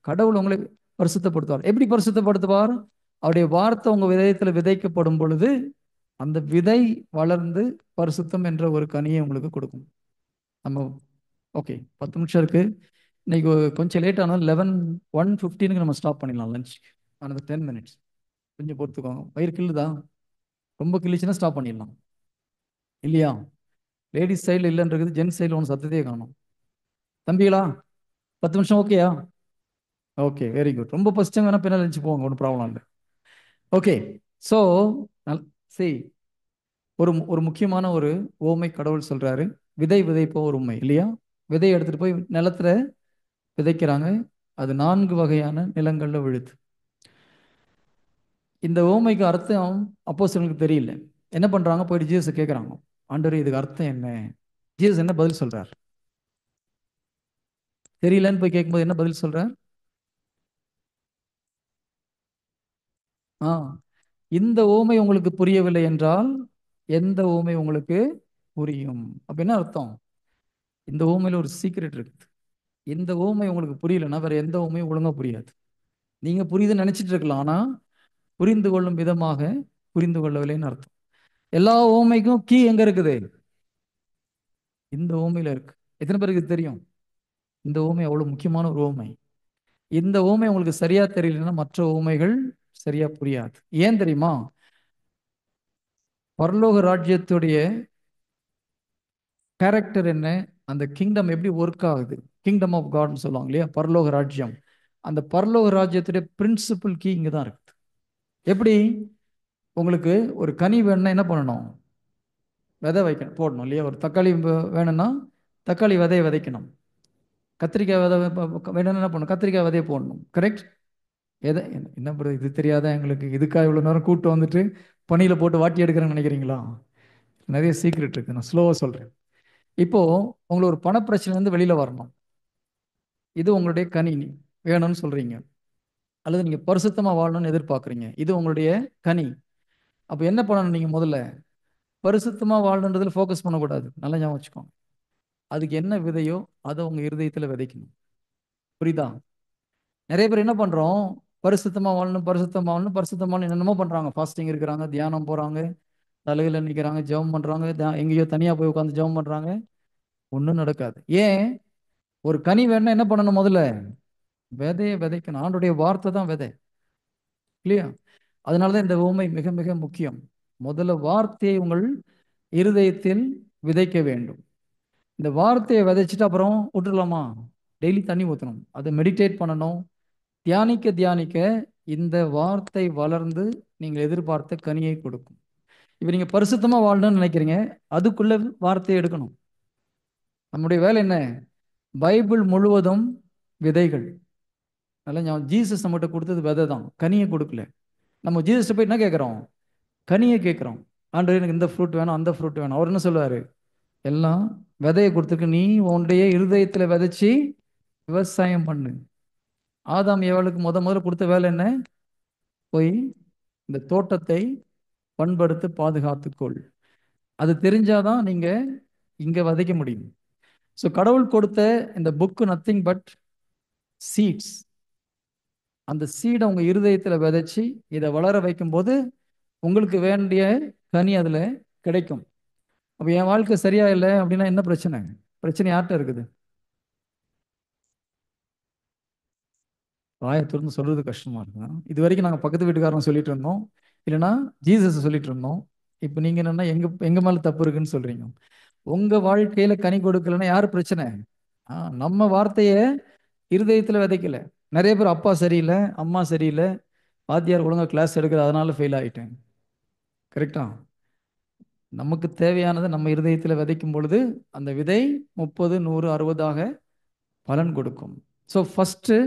கடவுள் உங்களை பரிசுத்தப்படுத்துவார். எப்படி பரிசுத்தப்படுத்துவார்? அவருடைய வார்த்தை உங்க விதயத்துல விதைக்கப்படும் பொழுது அந்த விதை வளர்ந்து பரிசுத்தம் என்ற ஒரு கனியை உங்களுக்கு கொடுக்கும். நம்ம ஓகே, 10 நிமிஷம் இருக்கு. இன்னைக்கு கொஞ்சம் லேட் ஆனாலும் 11:15 நம்ம ஸ்டாப் பண்ணிடலாம் லஞ்சுக்கு. அந்த 10 மினிட்ஸ் கொஞ்சம் பொறுத்துக்கோங்க. வயிறு கிள்ளுதா? ரொம்ப கிள்ளிச்சுன்னா ஸ்டாப் பண்ணிடலாம் இல்லையா? லேடிஸ் சைடில் இல்லைன்றது, ஜென்ஸ் சைடில் ஒன்று சத்தத்தையே காணும். தம்பிகளா 10 நிமிஷம் ஓகேயா? Okay, very good. ரொம்ப பசிச்சவங்க வேணா பின்னால் இருந்துச்சு போங்க, ஒன்றும் ப்ராப்ளம் இல்லை. ஓகே, ஸோ சரி, ஒரு ஒரு முக்கியமான ஒரு ஓமை கடவுள் சொல்றாரு. விதை விதைப்போ ஒரு உண்மை இல்லையா? விதையை எடுத்துட்டு போய் நிலத்துல விதைக்கிறாங்க. அது 4 வகையான நிலங்கள்ல விழுது. இந்த ஓமைக்கு அர்த்தம் அப்போஸ்தலனுக்கு தெரியல. என்ன பண்றாங்க? போயிட்டு ஜீசஸை கேட்குறாங்க, ஆண்டவரே இதுக்கு அர்த்தம் என்ன? ஜீசஸ் என்ன பதில் சொல்றார்? தெரியலன்னு போய் கேட்கும்போது என்ன பதில் சொல்றார்? ஆ, இந்த ஓமை உங்களுக்கு புரியவில்லை என்றால் எந்த ஓமை உங்களுக்கு புரியும்? அப்ப என்ன அர்த்தம்? இந்த ஓமையில ஒரு சீக்ரெட் இருக்குது. இந்த ஓமை உங்களுக்கு புரியலன்னா வேற எந்த ஓமையும் ஒழுங்கா புரியாது. நீங்க புரியுதுன்னு நினைச்சிட்டு இருக்கலாம், ஆனா புரிந்து கொள்ளும் விதமாக புரிந்து கொள்ளவில்லைன்னு அர்த்தம். எல்லா ஓமைக்கும் கீ எங்க இருக்குது? இந்த ஓமையில இருக்கு. எத்தனை பேருக்கு இது தெரியும்? இந்த ஓமை அவ்வளவு முக்கியமான ஒரு ஓமை. இந்த ஓமை உங்களுக்கு சரியா தெரியலன்னா மற்ற ஓமைகள் சரியா புரியாது. ஏன் தெரியுமா? பரலோக ராஜ்யத்துடைய கேரக்டர் என்ன, அந்த கிங்டம் எப்படி ஒர்க் ஆகுது, கிங்டம் ஆஃப் காட்னு சொல்லுவாங்க இல்லையா, பரலோக ராஜ்யம். அந்த பரலோக ராஜ்யத்துடைய பிரின்சிபல் கீ இங்கே தான் இருக்குது. எப்படி? உங்களுக்கு ஒரு கனி வேணும்னா என்ன பண்ணணும்? விதை வைக்கணும், போடணும் இல்லையா? ஒரு தக்காளி வேணும்னா தக்காளி விதையை விதைக்கணும். கத்திரிக்காய் விதை வேணும்னா என்ன பண்ணணும்? கத்திரிக்காய் விதையை போடணும். கரெக்ட்? எதை என்ன பண்ணுறது, இது தெரியாத எங்களுக்கு? இதுக்காக இவ்வளோ நேரம் கூப்பிட்டு வந்துட்டு பனியில் போட்டு வாட்டி எடுக்கிறேன்னு நினைக்கிறீங்களா? நிறைய சீக்ரெட் இருக்குது, நான் ஸ்லோவாக சொல்கிறேன். இப்போ உங்களுக்கு ஒரு பணப்பிரச்சனைலேருந்து வெளியில் வரணும். இது உங்களுடைய கனி வேணும்னு சொல்றீங்க, அல்லது நீங்க பரிசுத்தமா வாழணும்னு எதிர்பார்க்குறீங்க, இது உங்களுடைய கனி. அப்போ என்ன பண்ணணும்? நீங்க முதல்ல பரிசுத்தமா வாழணுன்றதுல ஃபோக்கஸ் பண்ணக்கூடாது, நல்லா ஞாபகம் வச்சுக்கோங்க. அதுக்கு என்ன விதையோ அதை உங்க இருதயத்துல விதைக்கணும். புரியுதா? நிறைய பேர் என்ன பண்றோம்? பரிசுத்தமா வாழணும், பரிசுத்தமா வாழணும், பரிசுத்தமா வாழணும், என்னென்னமோ பண்றாங்க. ஃபாஸ்டிங் இருக்கிறாங்க, தியானம் போறாங்க, தலையில நிற்கிறாங்க, ஜெபம் பண்றாங்க, எங்கேயோ தனியா போய் உட்காந்து ஜெபம் பண்றாங்க. ஒன்றும் நடக்காது. ஏன்? ஒரு கனி வேணும்னா என்ன பண்ணணும்? முதல்ல விதையை விதைக்கணும். ஆண்டுடைய வார்த்தை தான் விதை இல்லையா? அதனாலதான் இந்த உவமை மிக மிக முக்கியம். முதல்ல வார்த்தையை உங்கள் இருதயத்தில் விதைக்க வேண்டும். இந்த வார்த்தையை விதைச்சிட்டு அப்புறம் விட்டுடலாமா? டெய்லி தண்ணி ஊற்றணும், அதை மெடிடேட் பண்ணணும், தியானிக்க தியானிக்க இந்த வார்த்தை வளர்ந்து நீங்கள் எதிர்பார்த்த கனியை கொடுக்கும். இப்போ நீங்க பரிசுத்தமா வாழணும்னு நினைக்கிறீங்க, அதுக்குள்ள வார்த்தையை எடுக்கணும். நம்முடைய வேலை என்ன? பைபிள் முழுவதும் விதைகள். நல்லா ஜீசஸ் நம்மகிட்ட கொடுத்தது விதை தான், கனியை கொடுக்கல. நம்ம ஜீசஸ் போய் என்ன கேட்குறோம்? கனியை கேட்குறோம். ஆண்டவரே எனக்கு இந்த ஃப்ரூட் வேணும், அந்த ஃப்ரூட் வேணும். அவர் என்ன சொல்லுவார்? எல்லாம் விதையை கொடுத்துருக்கு, நீ உன்னுடைய இருதயத்தில் விதைச்சி விவசாயம் பண்ணு. ஆதாம் ஏவாளுக்கு முதல்ல கொடுத்த வேலை என்ன? போய் இந்த தோட்டத்தை பண்படுத்தி பாதுகாத்துக்கொள். அது தெரிஞ்சாதான் நீங்க இங்க விதைக்க முடியும். ஸோ கடவுள் கொடுத்த இந்த புக்கு நத்திங் பட் சீட்ஸ். அந்த சீடை உங்க இருதயத்தில் விதைச்சி இதை வளர வைக்கும்போது உங்களுக்கு வேண்டிய கனி அதுல கிடைக்கும். அப்போ என் வாழ்க்கை சரியா இல்லை அப்படின்னா என்ன பிரச்சனை? பிரச்சனை யார்கிட்ட இருக்குது? வாயை திறந்து சொல்றது கஷ்டமா இருக்குங்க. இது வரைக்கும் நாங்கள் பக்கத்து வீட்டுக்காரன் சொல்லிட்டு இருந்தோம், இல்லைன்னா ஜீசஸ் சொல்லிட்டு இருந்தோம். இப்போ நீங்க என்னன்னா எங்க எங்க மேல தப்பு இருக்குன்னு சொல்றீங்க. உங்க வாழ்க்கையில கனி கொடுக்கலன்னா யார் பிரச்சனை? நம்ம வார்த்தையை இருதயத்துல விதைக்கல. நிறைய பேர் அப்பா சரியில்லை, அம்மா சரியில்லை, வாத்தியார் ஒழுங்கா கிளாஸ் எடுக்கிற அதனால ஃபெயில் ஆயிட்டேன். கரெக்டா? நமக்கு தேவையானதை நம்ம இருதயத்தில் விதைக்கும் பொழுது அந்த விதை 30, 100, 60 பலன் கொடுக்கும். ஸோ ஃபஸ்ட்டு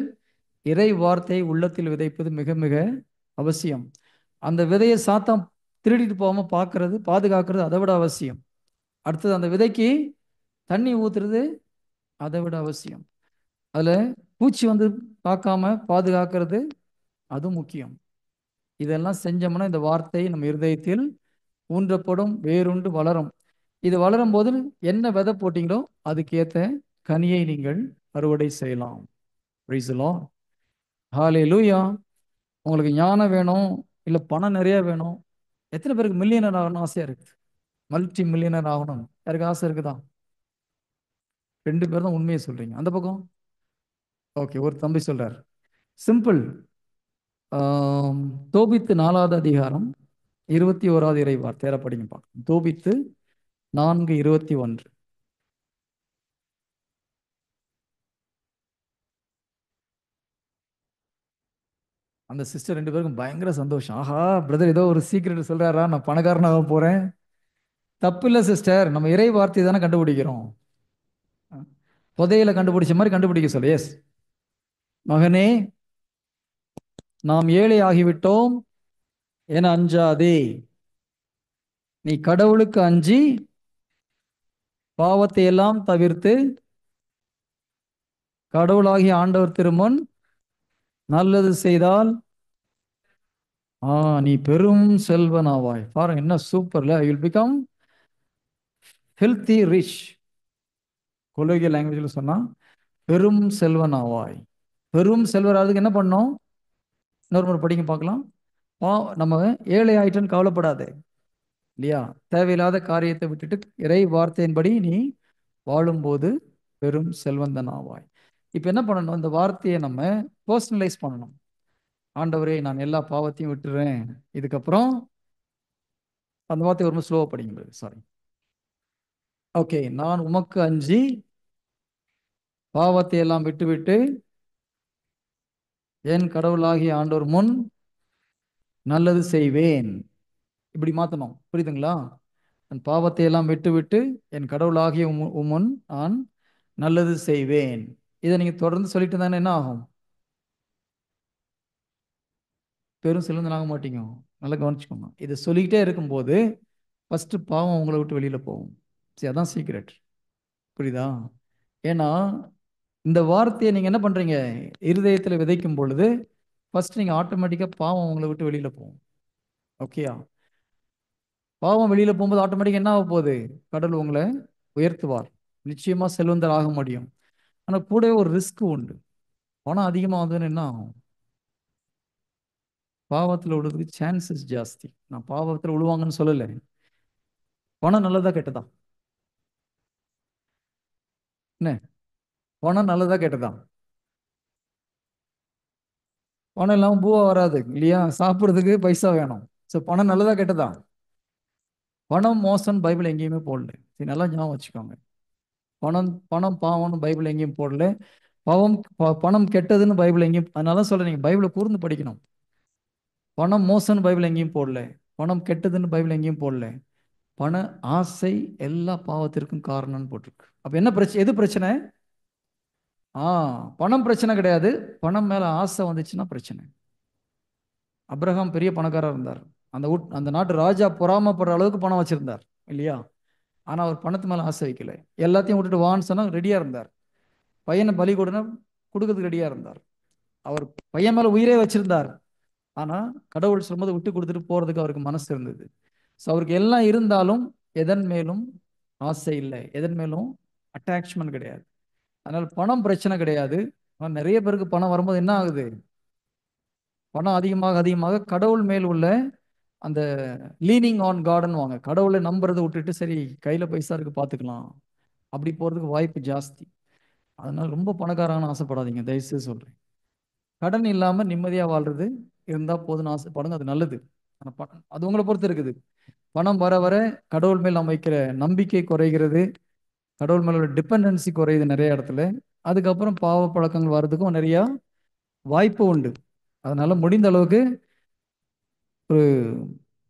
இறை வார்த்தையை உள்ளத்தில் விதைப்பது மிக மிக அவசியம். அந்த விதையை சாத்தான் திருடிட்டு போகாம பார்க்கறது, பாதுகாக்கிறது அதை விட அவசியம். அடுத்தது அந்த விதைக்கு தண்ணி ஊத்துறது அதை விட அவசியம். அதுல பூச்சி வந்து பார்க்காம பாதுகாக்கிறது அதுவும் முக்கியம். இதெல்லாம் செஞ்சோம்னா இந்த வார்த்தை நம்ம இருதயத்தில் ஊன்றப்படும், வேறுண்டு வளரும். இது வளரும் போது என்ன விதை போட்டீங்களோ அதுக்கேற்ற கனியை நீங்கள் அறுவடை செய்யலாம். Praise the lord. ஹalleluya. உங்களுக்கு ஞானம் வேணும், இல்லை பணம் நிறைய வேணும். எத்தனை பேருக்கு மில்லியனர் ஆகணும் ஆசையா இருக்கு? மல்டி மில்லியனர் ஆகணும் யாருக்கு ஆசை இருக்குதா? 2 பேர் தான் உண்மையை சொல்றீங்க. அந்த பக்கம் ஓகே, ஒரு தம்பி சொல்றார். சிம்பிள். தோபித்து 4வது அதிகாரம் 21வது இறை வார்த்தை படிங்க பார்க்கலாம். தோபித்து 4:21. அந்த சிஸ்டர் 2 பேருக்கும் பயங்கர சந்தோஷம். ஆஹா, பிரதர் ஏதோ ஒரு சீக்கிரட் சொல்றாரா, நான் பணக்காரனாக போறேன். தப்பு இல்லை சிஸ்டர், நம்ம இறை வார்த்தை தானே கண்டுபிடிக்கிறோம். புதையில கண்டுபிடிச்ச மாதிரி கண்டுபிடிக்க சொல்லு. எஸ் மகனே, நாம் ஏழை ஆகிவிட்டோம் என அஞ்சாதே. நீ கடவுளுக்கு அஞ்சி பாவத்தை எல்லாம் தவிர்த்து கடவுளாகிய ஆண்டவர் திருமுன் நல்லது செய்தால் நீ பெரும் செல்வனாவாய். பாருங்க என்ன சூப்பர்ல. You will become healthy rich. Colloquial லாங்குவேஜில் சொன்னா பெரும் செல்வனாவாய். பெரும் செல்வர் அதுக்கு என்ன பண்ணோம்? இன்னொரு முறை படிங்க பார்க்கலாம். நம்ம ஏழை ஆயிட்டோன்னு கவலைப்படாதே இல்லையா? தேவையில்லாத காரியத்தை விட்டுட்டு இறை வார்த்தையின்படி நீ வாழும்போது பெரும் செல்வந்தனாவாய். இப்போ என்ன பண்ணணும்? இந்த வார்த்தையை நம்ம பர்சனலைஸ் பண்ணணும். ஆண்டவரே, நான் எல்லா பாவத்தையும் விட்டுறேன். இதுக்கப்புறம் அந்த வார்த்தை ரொம்ப ஸ்லோவாக படிங்க. சாரி. ஓகே, நான் உமக்கு அஞ்சி பாவத்தை எல்லாம் விட்டுவிட்டு என் கடவுளாகிய ஆண்டவர் முன் நல்லது செய்வேன். இப்படி மாற்றணும். புரியுதுங்களா? என் பாவத்தை எல்லாம் விட்டுவிட்டு என் கடவுளாகிய உமுன் நான் நல்லது செய்வேன். இதை நீங்க தொடர்ந்து சொல்லிட்டு தானே என்ன ஆகும்? பெரும் செல்வந்தன் ஆக மாட்டீங்க. நல்லா கவனிச்சுக்கோங்க. இதை சொல்லிக்கிட்டே இருக்கும்போது ஃபர்ஸ்ட் பாவம் உங்களை விட்டு வெளியில போகும். சரி, அதான் சீக்ரெட். புரியுதா? ஏன்னா இந்த வார்த்தையை நீங்க என்ன பண்றீங்க? இருதயத்தில் விதைக்கும் பொழுது ஃபர்ஸ்ட் நீங்க ஆட்டோமேட்டிக்கா பாவம் உங்களை விட்டு வெளியில போகும். ஓகேயா? பாவம் வெளியில போகும்போது ஆட்டோமேட்டிக்கா என்ன ஆக போகுது? கடவுள் உங்களை உயர்த்துவார். நிச்சயமா செல்வந்தர் ஆக முடியும். ஆனா கூடவே ஒரு ரிஸ்க் உண்டு. பணம் அதிகமாக வந்ததுன்னு என்ன ஆகும்? பாவத்தில் விழுறதுக்கு சான்சஸ் ஜாஸ்தி. நான் பாவத்தில் விழுவாங்கன்னு சொல்லலை. பணம் நல்லதா கெட்டதா? என்ன, பணம் நல்லதா கெட்டதா? பணம் இல்லாமல் பூவா வராது இல்லையா? சாப்பிட்றதுக்கு பைசா வேணும். ஸோ பணம் நல்லதா கெட்டதா? பணம் மோசம் பைபிள் எங்கேயுமே போடல. சரி, நல்லா ஞாபகம் வச்சுக்கோங்க. பணம் பணம் பாவம்னு பைபிள் எங்கேயும் போடல. பணம் கெட்டதுன்னு பைபிள் எங்கேயும். அதனால சொல்றேன், நீங்க பைபிளை கூர்ந்து படிக்கணும். பணம் மோசம்னு பைபிள் எங்கேயும் போடல. பணம் கெட்டதுன்னு பைபிள் எங்கேயும் போடல. பண ஆசை எல்லா பாவத்திற்கும் காரணம்னு போட்டிருக்கு. அப்ப என்ன பிரச்சனை? எது பிரச்சனை? பணம் பிரச்சனை கிடையாது. பணம் மேல ஆசை வந்துச்சுன்னா பிரச்சனை. அப்ரஹாம் பெரிய பணக்காரர் இருந்தார். அந்த நாட்டு ராஜா பொறாமப்படுற அளவுக்கு பணம் வச்சிருந்தார் இல்லையா? ஆனா அவர் பணத்து மேல ஆசை வைக்கல. எல்லாத்தையும் விட்டுட்டு வான்னு சொன்னா ரெடியா இருந்தார். பையனை பலி கொடுக்கறதுக்கு ரெடியா இருந்தார். அவர் பையன் மேல உயிரே வச்சிருந்தார். ஆனா கடவுள் சொல்லும்போது விட்டு கொடுத்துட்டு போறதுக்கு அவருக்கு மனசு இருந்தது. ஸோ அவருக்கு எல்லாம் இருந்தாலும் எதன் மேலும் ஆசை இல்லை, எதன் மேலும் அட்டாச்மெண்ட் கிடையாது. அதனால பணம் பிரச்சனை கிடையாது. ஆனால் நிறைய பேருக்கு பணம் வரும்போது என்ன ஆகுது? பணம் அதிகமாக அதிகமாக கடவுள் மேல் உள்ள அந்த லீனிங் ஆன் கார்டன் வாங்க, கடவுளை நம்புறதை விட்டுட்டு சரி கையில பைசா இருக்கு பார்த்துக்கலாம், அப்படி போறதுக்கு வாய்ப்பு ஜாஸ்தி. அதனால ரொம்ப பணக்காரன்னு ஆசைப்படாதீங்க, தயவுசெய்து சொல்றேன். கடன் இல்லாம நிம்மதியா வாழ்றது இருந்தா போதுன்னு ஆசைப்படுங்க, அது நல்லது. ஆனால் அது உங்களை பொறுத்து இருக்குது. பணம் வர வர கடவுள் மேல் நம்ம வைக்கிற நம்பிக்கை குறைகிறது, கடவுள் மேலோட டிபெண்டன்சி குறையுது நிறைய இடத்துல. அதுக்கப்புறம் பாவ பழக்கங்கள் வர்றதுக்கும் நிறைய வாய்ப்பு உண்டு. அதனால முடிந்த அளவுக்கு ஒரு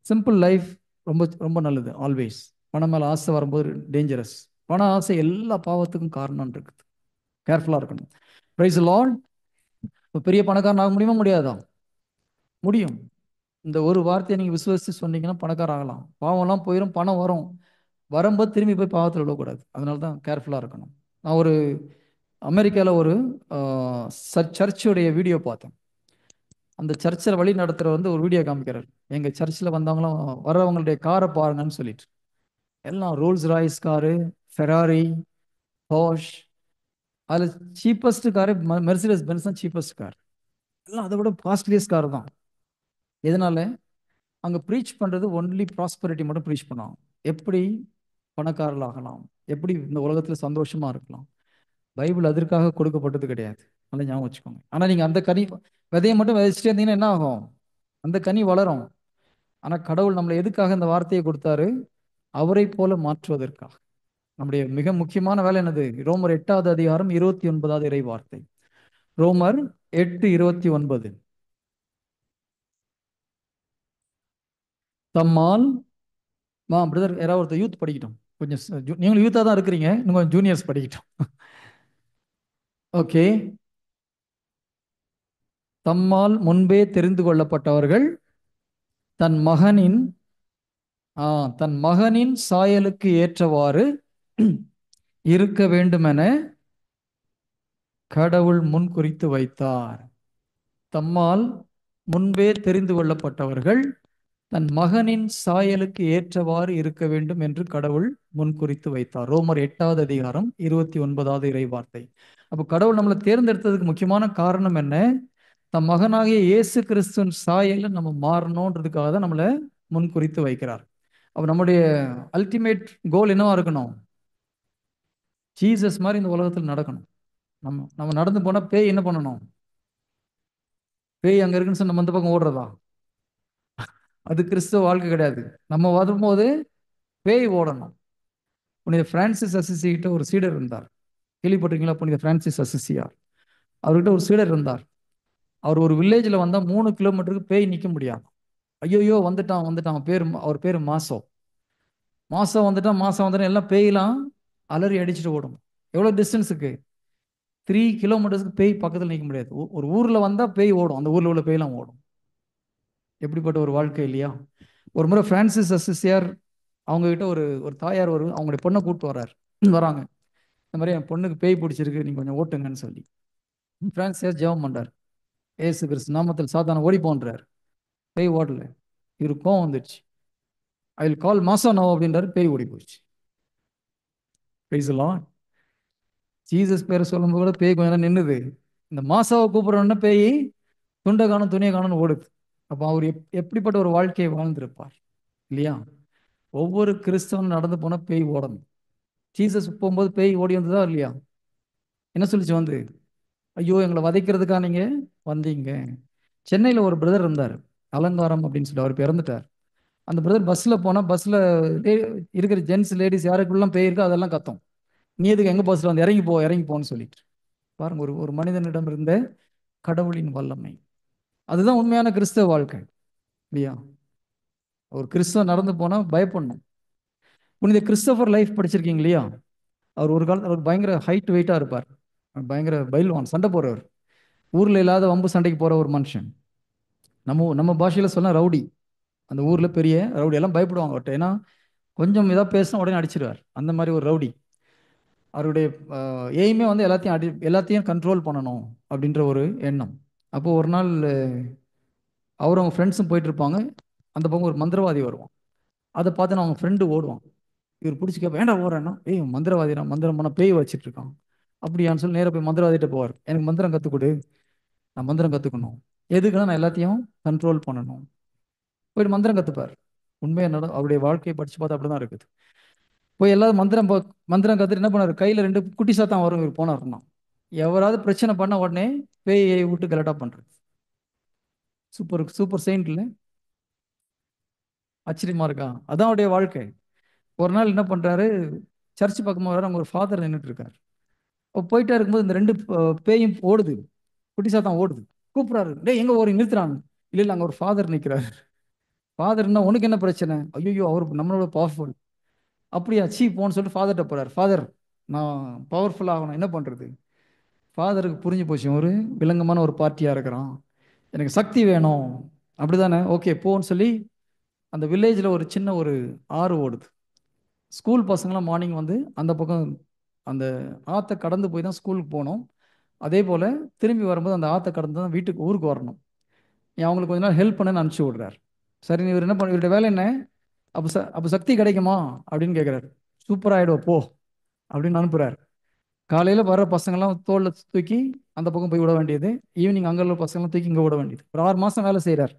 சிம்பிள் லைஃப் ரொம்ப ரொம்ப நல்லது. ஆல்வேஸ் பணம் மேல ஆசை வரும்போது டேஞ்சரஸ். பண ஆசை எல்லா பாவத்துக்கும் காரணம் இருக்குது. கேர்ஃபுல்லா இருக்கணும். Price the Lord. பெரிய பணக்காரன் ஆக முடியுமா? முடியாதா? முடியும். இந்த ஒரு வார்த்தையை நீங்க விசுவாசிச்சு சொன்னீங்கன்னா பணக்காரன் ஆகலாம். பாவம்லாம் போயிடும், பணம் வரும். வரும்போது திரும்பி போய் பாவத்தில் விடக்கூடாது. அதனால தான் கேர்ஃபுல்லாக இருக்கணும். நான் ஒரு அமெரிக்காவில் ஒரு சர்ச்சுடைய வீடியோ பார்த்தேன். அந்த சர்ச்சில் வழி நடத்துகிற ஒரு வீடியோ காமிக்கிறார். எங்கள் சர்ச்சில் வந்தவங்களாம் வர்றவங்களுடைய காரை பாருங்கன்னு சொல்லிட்டு. எல்லாம் Rolls Royce car, Ferrari, posh. அதில் சீப்பஸ்ட் காரு மெர்சிடஸ் பென்ஸ் தான் சீப்பஸ்ட் கார். எல்லாம் அதை விட காஸ்ட்லியஸ்ட் கார் தான். எதனால? அங்கே ப்ரீச் பண்ணுறது ஒன்லி ப்ராஸ்பரிட்டி மட்டும் ப்ரீச் பண்ணலாம். எப்படி பணக்காரர்கள் ஆகலாம், எப்படி இந்த உலகத்தில் சந்தோஷமாக இருக்கலாம். பைபிள் அதற்காக கொடுக்கப்பட்டது கிடையாது. நல்லா ஞாபகம் வச்சுக்கோங்க. ஆனால் நீங்கள் அந்த கனி விதையை மட்டும் விதைச்சிட்டே இருந்தீங்கன்னா என்ன ஆகும்? அந்த கனி வளரும். ஆனால் கடவுள் நம்மளை எதுக்காக இந்த வார்த்தையை கொடுத்தாரு? அவரை போல மாற்றுவதற்காக. நம்முடைய மிக முக்கியமான வேலை என்னது? ரோமர் 8வது அதிகாரம் 29வது இறை வார்த்தை. ரோமர் 8:29. தம்மால் பிரதர் யாராவது ஒருத்தர் யூத் படிக்கட்டும். கொஞ்சம் நீங்களும் யூத்தாக தான் இருக்கிறீங்க, இன்னும் கொஞ்சம் ஜூனியர்ஸ் படிக்கட்டும். ஓகே. தம்மால் முன்பே தெரிந்து கொள்ளப்பட்டவர்கள் தன் மகனின் தன் மகனின் சாயலுக்கு ஏற்றவாறு இருக்க வேண்டுமென கடவுள் முன் குறித்து வைத்தார். தம்மால் முன்பே தெரிந்து கொள்ளப்பட்டவர்கள் தன் மகனின் சாயலுக்கு ஏற்றவாறு இருக்க வேண்டும் என்று கடவுள் முன்குறித்து வைத்தார். ரோமர் 8வது அதிகாரம் 29வது இறை வார்த்தை. அப்போ கடவுள் நம்மளை தேர்ந்தெடுத்ததுக்கு முக்கியமான காரணம் என்ன? தம் மகனாகிய இயேசு கிறிஸ்துவின் சாயல நம்ம மாறணுன்றதுக்காக தான் நம்மளை முன்குறித்து வைக்கிறார். அப்போ நம்முடைய அல்டிமேட் கோல் என்னவா இருக்கணும்? ஜீசஸ் மாதிரி இந்த உலகத்தில் நடக்கணும். நம்ம நடந்து போனா பேய் என்ன பண்ணணும்? பேய் அங்க இருக்குன்னு சொன்ன நம்ம அந்த பக்கம் ஓடுறதா? அது கிறிஸ்துவ வாழ்க்கை கிடையாது. நம்ம வரும்போது பேய் ஓடணும். புனித பிரான்சிஸ் அசிசி கிட்ட ஒரு சீடர் இருந்தார். கேள்விப்பட்டிருக்கீங்களா? புனித பிரான்சிஸ் அசிசியார். அவர்கிட்ட ஒரு சீடர் இருந்தார். அவர் ஒரு வில்லேஜில் வந்தால் 3 கிலோமீட்டருக்கு பேய் நிற்க முடியாது. ஐயோயோ வந்துட்டான் பேர், அவர் பேர் மாசம் வந்துட்டான் எல்லாம் பேயெல்லாம் அலறி அடிச்சுட்டு ஓடும். எவ்வளோ டிஸ்டன்ஸுக்கு? 3 கிலோமீட்டர்ஸ்க்கு பேய் பக்கத்தில் நிற்க முடியாது. ஒரு ஊரில் வந்தால் பேய் ஓடும், அந்த ஊரில் உள்ள பேயெல்லாம் ஓடும். எப்படிப்பட்ட ஒரு வாழ்க்கை இல்லையா? ஒரு முறை பிரான்சிஸ் அசிசியார் அவங்ககிட்ட ஒரு தாயார் அவங்களுடைய பொண்ணை கூப்பிட்டு வராங்க. இந்த மாதிரி என் பொண்ணுக்கு பேய் பிடிச்சிருக்கு, நீங்கள் கொஞ்சம் ஓட்டுங்கன்னு சொல்லி பிரான்சிஸ் ஜெபம் பண்ணுறார். ஏசு கிறிஸ்து நாமத்தில் சாத்தான ஓடி போன்றார். பேய் ஓடல. இவருக்கு கோவம் வந்துடுச்சு. ஐ வில் கால் மாசா நோ அப்படின்றாரு. பேய் ஓடி போயிடுச்சு. ஜீசஸ் பேரை சொல்லும்போது கூட பேய் கொஞ்சம் நேரம் நின்னுது. இந்த மாசாவை கூப்பிடுறோன்னா பேய் துண்டை காணும் துணியை காணும்னு ஓடுது. அப்போ அவர் எப்படிப்பட்ட ஒரு வாழ்க்கையை வாழ்ந்திருப்பார் இல்லையா? ஒவ்வொரு கிறிஸ்தவன் நடந்து போனால் பேய் ஓடணும். ஜீசஸ் போகும்போது பேய் ஓடி வந்ததா இல்லையா? என்ன சொல்லிச்சு வந்து? ஐயோ எங்களை வதைக்கிறதுக்காக நீங்கள் வந்தீங்க. சென்னையில் ஒரு பிரதர் இருந்தார், அலங்காரம் அப்படின்னு சொல்லி. அவர் இறந்துட்டார். அந்த பிரதர் பஸ்ஸில் போனால் பஸ்ஸில் இருக்கிற ஜென்ட்ஸ் லேடிஸ் யாருக்குள்ளலாம் பேய் இருக்கோ அதெல்லாம் கத்தும். நீ எதுக்கு எங்கள் பஸ்ஸில் வந்து இறங்கி போன்னு சொல்லிட்டு. பாருங்க, ஒரு மனிதனிடம் இருந்த கடவுளின் வல்லமை. அதுதான் உண்மையான கிறிஸ்தவ வாழ்க்கை இல்லையா? ஒரு கிறிஸ்தவ நடந்து போனால் பயப்படணும். புனித கிறிஸ்டோபர் லைஃப் படிச்சிருக்கீங்க இல்லையா? அவர் ஒரு காலத்தில் அவர் பயங்கர ஹைட் வெயிட்டாக இருப்பார். பயங்கர பைல்வான், சண்டை போடுறவர். ஊரில் இல்லாத வம்பு சண்டைக்கு போகிற ஒரு மனுஷன். நம்ம பாஷையில் சொன்னால் ரவுடி. அந்த ஊரில் பெரிய ரவுடி, எல்லாம் பயப்படுவாங்க அவர்கிட்ட. ஏன்னா கொஞ்சம் இதாக பேசினா உடனே அடிச்சிடுவார். அந்த மாதிரி ஒரு ரவுடி. அவருடைய எய்மே வந்து எல்லாத்தையும் கண்ட்ரோல் பண்ணணும் அப்படின்ற ஒரு எண்ணம். அப்போது ஒரு நாள் அவரும் அவங்க ஃப்ரெண்ட்ஸும் போயிட்டு இருப்பாங்க. அந்த பக்கம் ஒரு மந்திரவாதி வருவான். அதை பார்த்து அவங்க ஃப்ரெண்டு ஓடுவான். இவர் பிடிச்சி கேட்பேன், ஏன்டா ஓடுறேன்னா? மந்திரவாதி, நான் மந்திரம் பண்ண பேய் வச்சுட்டு இருக்கான் அப்படியான்னு சொல்லி நேராக போய் மந்திரவாதிகிட்ட போவார். எனக்கு மந்திரம் கற்றுக் கொடு, நான் மந்திரம் கற்றுக்கணும். எதுக்குன்னா நான் எல்லாத்தையும் கண்ட்ரோல் பண்ணணும். போயிட்டு மந்திரம் கற்றுப்பார். உண்மையாக அவருடைய வாழ்க்கையை படித்து பார்த்தா அப்படி தான் இருக்குது. போய் எல்லாரும் மந்திரம் கற்றுட்டு என்ன பண்ணார்? கையில் 2 குட்டி சாத்தான் வரும். இவர் போனார்னா எவராவது பிரச்சனை பண்ண உடனே பேயை விட்டு கலெக்டாக பண்ணுறது. சூப்பர் செயின்ட் இல்லை? ஆச்சரியமா இருக்கா? அதான் அவருடைய வாழ்க்கை. ஒரு நாள் என்ன பண்ணுறாரு, சர்ச் பக்கமாக வர அங்கே ஒரு ஃபாதர் நின்றுட்டு இருக்கார். அப்போ போயிட்டே இருக்கும்போது இந்த 2 பேயும் ஓடுது, குட்டி சாத்தான் ஓடுது. கூப்பிட்றாரு, டேய் எங்கே ஓடி நிறுத்துறாங்க. இல்லை அங்கே ஒரு ஃபாதர் நிற்கிறார். ஃபாதர்னா உனக்கு என்ன பிரச்சனை? ஐயோ அவர் நம்மளோட பவர்ஃபுல். அப்படியா, போன்னு சொல்லிட்டு ஃபாதர்கிட்ட போகிறார். ஃபாதர், நான் பவர்ஃபுல் ஆகணும், என்ன பண்ணுறது? ஃபாதருக்கு புரிஞ்சு போச்சு, ஒரு விலங்கமான ஒரு பார்ட்டியாக இருக்கிறான், எனக்கு சக்தி வேணும். அப்படி தானே, ஓகே போன்னு சொல்லி அந்த வில்லேஜில் ஒரு சின்ன ஒரு ஆறு ஓடுது. ஸ்கூல் பசங்களாம் மார்னிங் வந்து அந்த பக்கம் அந்த ஆற்றை கடந்து போய் தான் ஸ்கூலுக்கு போகணும். அதே போல் திரும்பி வரும்போது அந்த ஆற்றை கடந்து தான் ஊருக்கு வரணும். அவங்களுக்கு கொஞ்ச நாள் ஹெல்ப் பண்ண அனுப்பிச்சி விடுறார். சரி, இவர் என்ன பண்ண, இவருடைய வேலை என்ன? அப்போ சக்தி கிடைக்குமா அப்படின்னு கேட்குறாரு. சூப்பராகிடுவோம் போ அப்படின்னு அனுப்புகிறார். காலையில் வர பசங்கள்லாம் தோளில் தூக்கி அந்த பக்கம் போய் விட வேண்டியது, ஈவினிங் அங்கே உள்ள பசங்களாம் தூக்கி இங்கே விட வேண்டியது. ஒரு 6 மாதம் வேலை செய்கிறார்.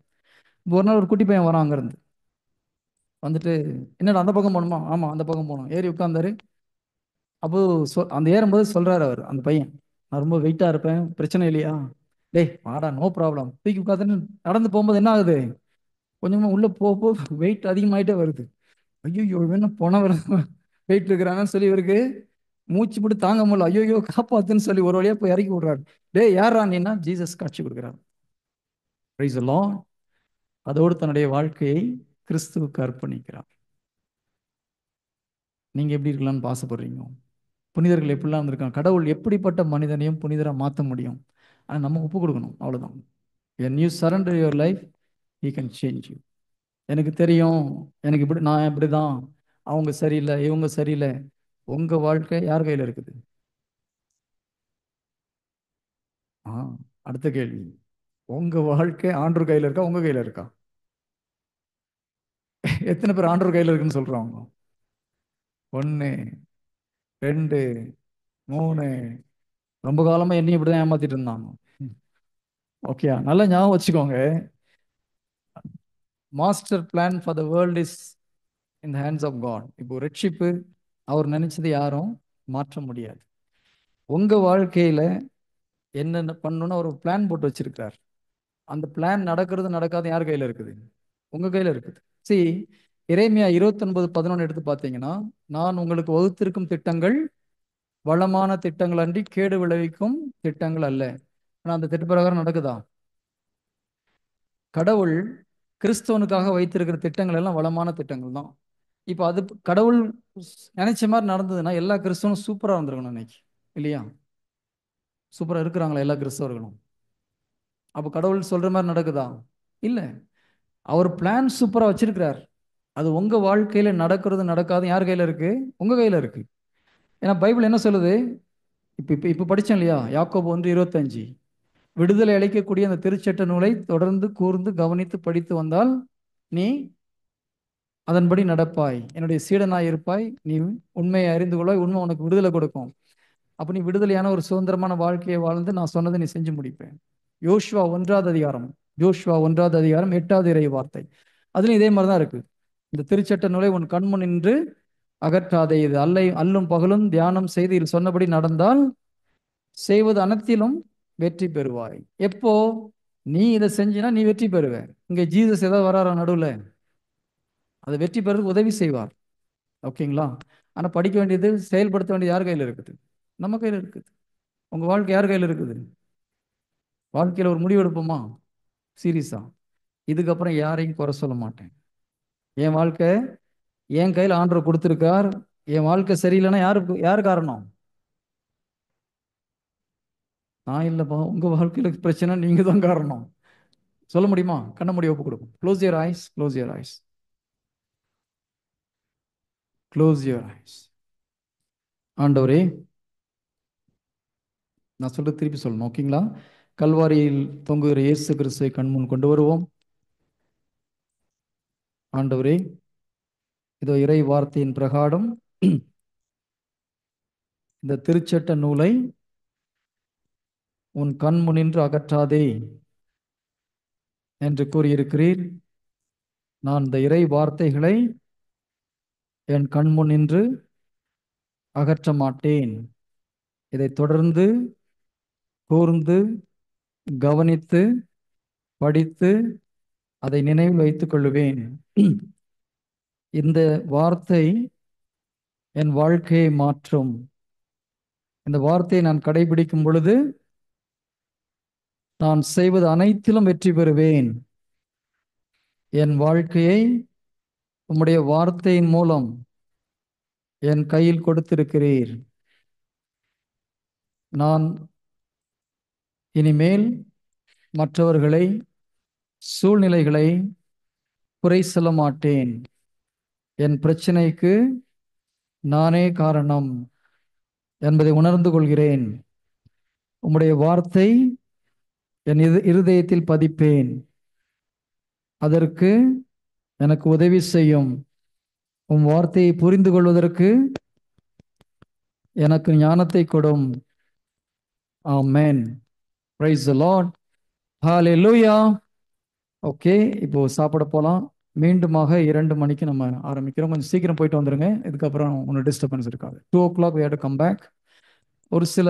ஒரு நாள் ஒரு குட்டி பையன் வரான் அங்கேருந்து வந்துட்டு, என்னடா அந்த பக்கம் போகணுமா? ஆமாம் அந்த பக்கம் போகணும். ஏறி உட்காந்தாரு. அப்போ அந்த ஏறும்போது சொல்கிறாரு அவர் அந்த பையன், நான் ரொம்ப வெயிட்டாக இருப்பேன், பிரச்சனை இல்லையா? டேய் வாடா, நோ ப்ராப்ளம். தூக்கி உட்காந்துன்னு நடந்து போகும்போது என்ன ஆகுது, கொஞ்சமாக உள்ளே போக வெயிட் அதிகமாகிட்டே வருது. ஐயோ வேணும் போன வெயிட் இருக்கிறாங்கன்னு சொல்லி இவருக்கு மூச்சு போட்டு தாங்க முடியல. ஐயோ காப்பாத்துன்னு சொல்லி ஒரு வழியா போய் இறக்கி விடுறாரு. டேய் யாரா நீன்னா? ஜீசஸ் காட்சி கொடுக்குறாரு. Price the Lord. அதோடு தன்னுடைய வாழ்க்கையை கிறிஸ்துவுக்கு அர்ப்பணிக்கிறார். நீங்க எப்படி இருக்கலாம்னு ஆசைப்படுறீங்க? புனிதர்கள் எப்படிலாம் இருந்திருக்காங்க? கடவுள் எப்படிப்பட்ட மனிதனையும் புனிதரா மாற்ற முடியும். ஆனால் நம்ம ஒப்பு கொடுக்கணும், அவ்வளவுதான். when you surrender your life, he can change you. எனக்கு தெரியும், எனக்கு இப்படி, நான் இப்படிதான், அவங்க சரியில்லை, இவங்க சரியில்லை. உங்க வாழ்க்கை யார் கையில இருக்குது? ஆ அடுத்த கேள்வி, உங்க வாழ்க்கை ஆண்டவர் கையில இருக்கா, உங்க கையில இருக்கா? எத்தனை பேர் ஆண்டவர் கையில இருக்குன்னு சொல்றாங்க? 1 2 3. ரொம்ப காலமா என்னையும் இப்படிதான் ஏமாத்திட்டு இருந்தாங்க. ஓகே, நல்லா ஞாபகம் வச்சுக்கோங்க. Master plan for the world is in the hands of god. இப்போ ரட்சிப்பு அவர் நினைச்சது யாரும் மாற்ற முடியாது. உங்க வாழ்க்கையில என்னென்ன பண்ணணும்னு அவர் பிளான் போட்டு வச்சிருக்கிறார். அந்த பிளான் நடக்கிறது நடக்காது யார் கையில இருக்குது? உங்க கையில இருக்குது. See, எரேமியா 29:11 எடுத்து பார்த்தீங்கன்னா, நான் உங்களுக்கு வகுத்திருக்கும் திட்டங்கள் வளமான திட்டங்கள் அன்றி கேடு விளைவிக்கும் திட்டங்கள் அல்ல. ஆனா அந்த திட்ட பிரகாரம் நடக்குதா? கடவுள் கிறிஸ்தவனுக்காக வைத்திருக்கிற திட்டங்கள் எல்லாம் வளமான திட்டங்கள் தான். இப்போ அது கடவுள் நினைச்ச மாதிரி நடந்ததுன்னா எல்லா கிறிஸ்தவனும் சூப்பரா இருந்திருக்கணும் இன்னைக்கு, இல்லையா? சூப்பரா இருக்கிறாங்களா எல்லா கிறிஸ்தவர்களும்? அப்போ கடவுள் சொல்ற மாதிரி நடக்குதா? இல்லை. அவர் பிளான் சூப்பரா வச்சிருக்கிறார். அது உங்க வாழ்க்கையில நடக்கிறது நடக்காது யார் கையில இருக்கு? உங்க கையில இருக்கு. ஏன்னா பைபிள் என்ன சொல்லுது? இப்போ இப்போ இப்போ படித்தேன் இல்லையா, யாக்கோபு 1:25. விடுதலை அளிக்கக்கூடிய அந்த திருச்சட்ட நூலை தொடர்ந்து கூர்ந்து கவனித்து படித்து வந்தால் நீ அதன்படி நடப்பாய், என்னுடைய சீடனாய் இருப்பாய், நீ உண்மையை அறிந்து கொள்வாய், உண்மை உனக்கு விடுதலை கொடுக்கும். அப்போ நீ விடுதலையான ஒரு சுதந்திரமான வாழ்க்கையை வாழ்ந்து நான் சொன்னதை நீ செஞ்சு முடிப்பேன். யோசுவா 1:அதிகாரம், யோசுவா 1:அதிகாரம் 8வது இறை வார்த்தை. அதுலயும் இதே மாதிரி தான் இருக்கு. இந்த திருச்சட்ட நூலை உன் கண்முன் நின்று அகற்றாதே, இது அல்லும் பகலும் தியானம் செய்து இதில் சொன்னபடி நடந்தால் செய்வது அனைத்திலும் வெற்றி பெறுவாய். எப்போ நீ இதை செஞ்சினா நீ வெற்றி பெறுவ. இங்க ஜீசஸ் ஏதாவது வராரா நடுவுல? அதை வெற்றி பெறதுக்கு உதவி செய்வார். ஓகேங்களா? ஆனா படிக்க வேண்டியது, செயல்படுத்த வேண்டியது யார் கையில இருக்குது? நம்ம கையில இருக்குது. உங்க வாழ்க்கை யார் கையில இருக்குது? வாழ்க்கையில ஒரு முடிவு எடுப்போமா சீரியஸா? இதுக்கப்புறம் யாரையும் குறை சொல்ல மாட்டேன். என் வாழ்க்கை என் கையில் ஆண்டவர் கொடுத்திருக்கார். என் வாழ்க்கை சரியில்லைன்னா யார் காரணம்? நான் இல்லைப்பா, உங்க வாழ்க்கையில பிரச்சனை, நீங்க தான் காரணம். சொல்ல முடியுமா? கண்ண மூடி ஒப்பு கொடுக்கும். Close your eyes, close your eyes, close your eyes. ஆண்டவரே, நான் சொல்றது திருப்பி சொல்லணும், ஓகேங்களா? கல்வாரியில் தொங்குகிற இயேசு கிறிஸ்துவை கண்முன் கொண்டு வருவோம். ஆண்டவரே, இதோ இறை வார்த்தையின் பிரகாரம் இந்த திருச்சட்ட நூலை உன் கண் முன்னின்று அகற்றாதே என்று கூறியிருக்கிறீர். நான் இந்த இறை வார்த்தைகளை என் கண் முன்னின்று அகற்ற மாட்டேன். இதை தொடர்ந்து கூர்ந்து கவனித்து படித்து அதை நினைவில் வைத்துக் கொள்ளுவேன். இந்த வார்த்தை என் வாழ்க்கையை மாற்றும். இந்த வார்த்தையை நான் கடைபிடிக்கும் பொழுது நான் செய்வது அனைத்திலும் வெற்றி பெறுவேன். என் வாழ்க்கையை உம்முடைய வார்த்தையின் மூலம் என் கையில் கொடுத்திருக்கிறீர். நான் இனிமேல் மற்றவர்களை, சூழ்நிலைகளை குறை சொல்ல மாட்டேன். என் பிரச்சனைக்கு நானே காரணம் என்பதை உணர்ந்து கொள்கிறேன். உம்முடைய வார்த்தை என் இருதயத்தில் பதிப்பேன். அதற்கு எனக்கு உதவி செய்யும். உம் வார்த்தையை புரிந்து கொள்வதற்கு எனக்கு ஞானத்தை கொடும். Amen. Praise the lord. Hallelujah. Okay, இப்போ சாப்பிட போலாம். மீண்டுமாக 2 மணிக்கு நம்ம ஆரம்பிக்கிறோம். கொஞ்சம் சீக்கிரம் போயிட்டு வந்துருங்க. இதுக்கப்புறம் ஒன்றும் டிஸ்டர்பன்ஸ் இருக்காது. 2 o'clock we have to come back. ஒரு சில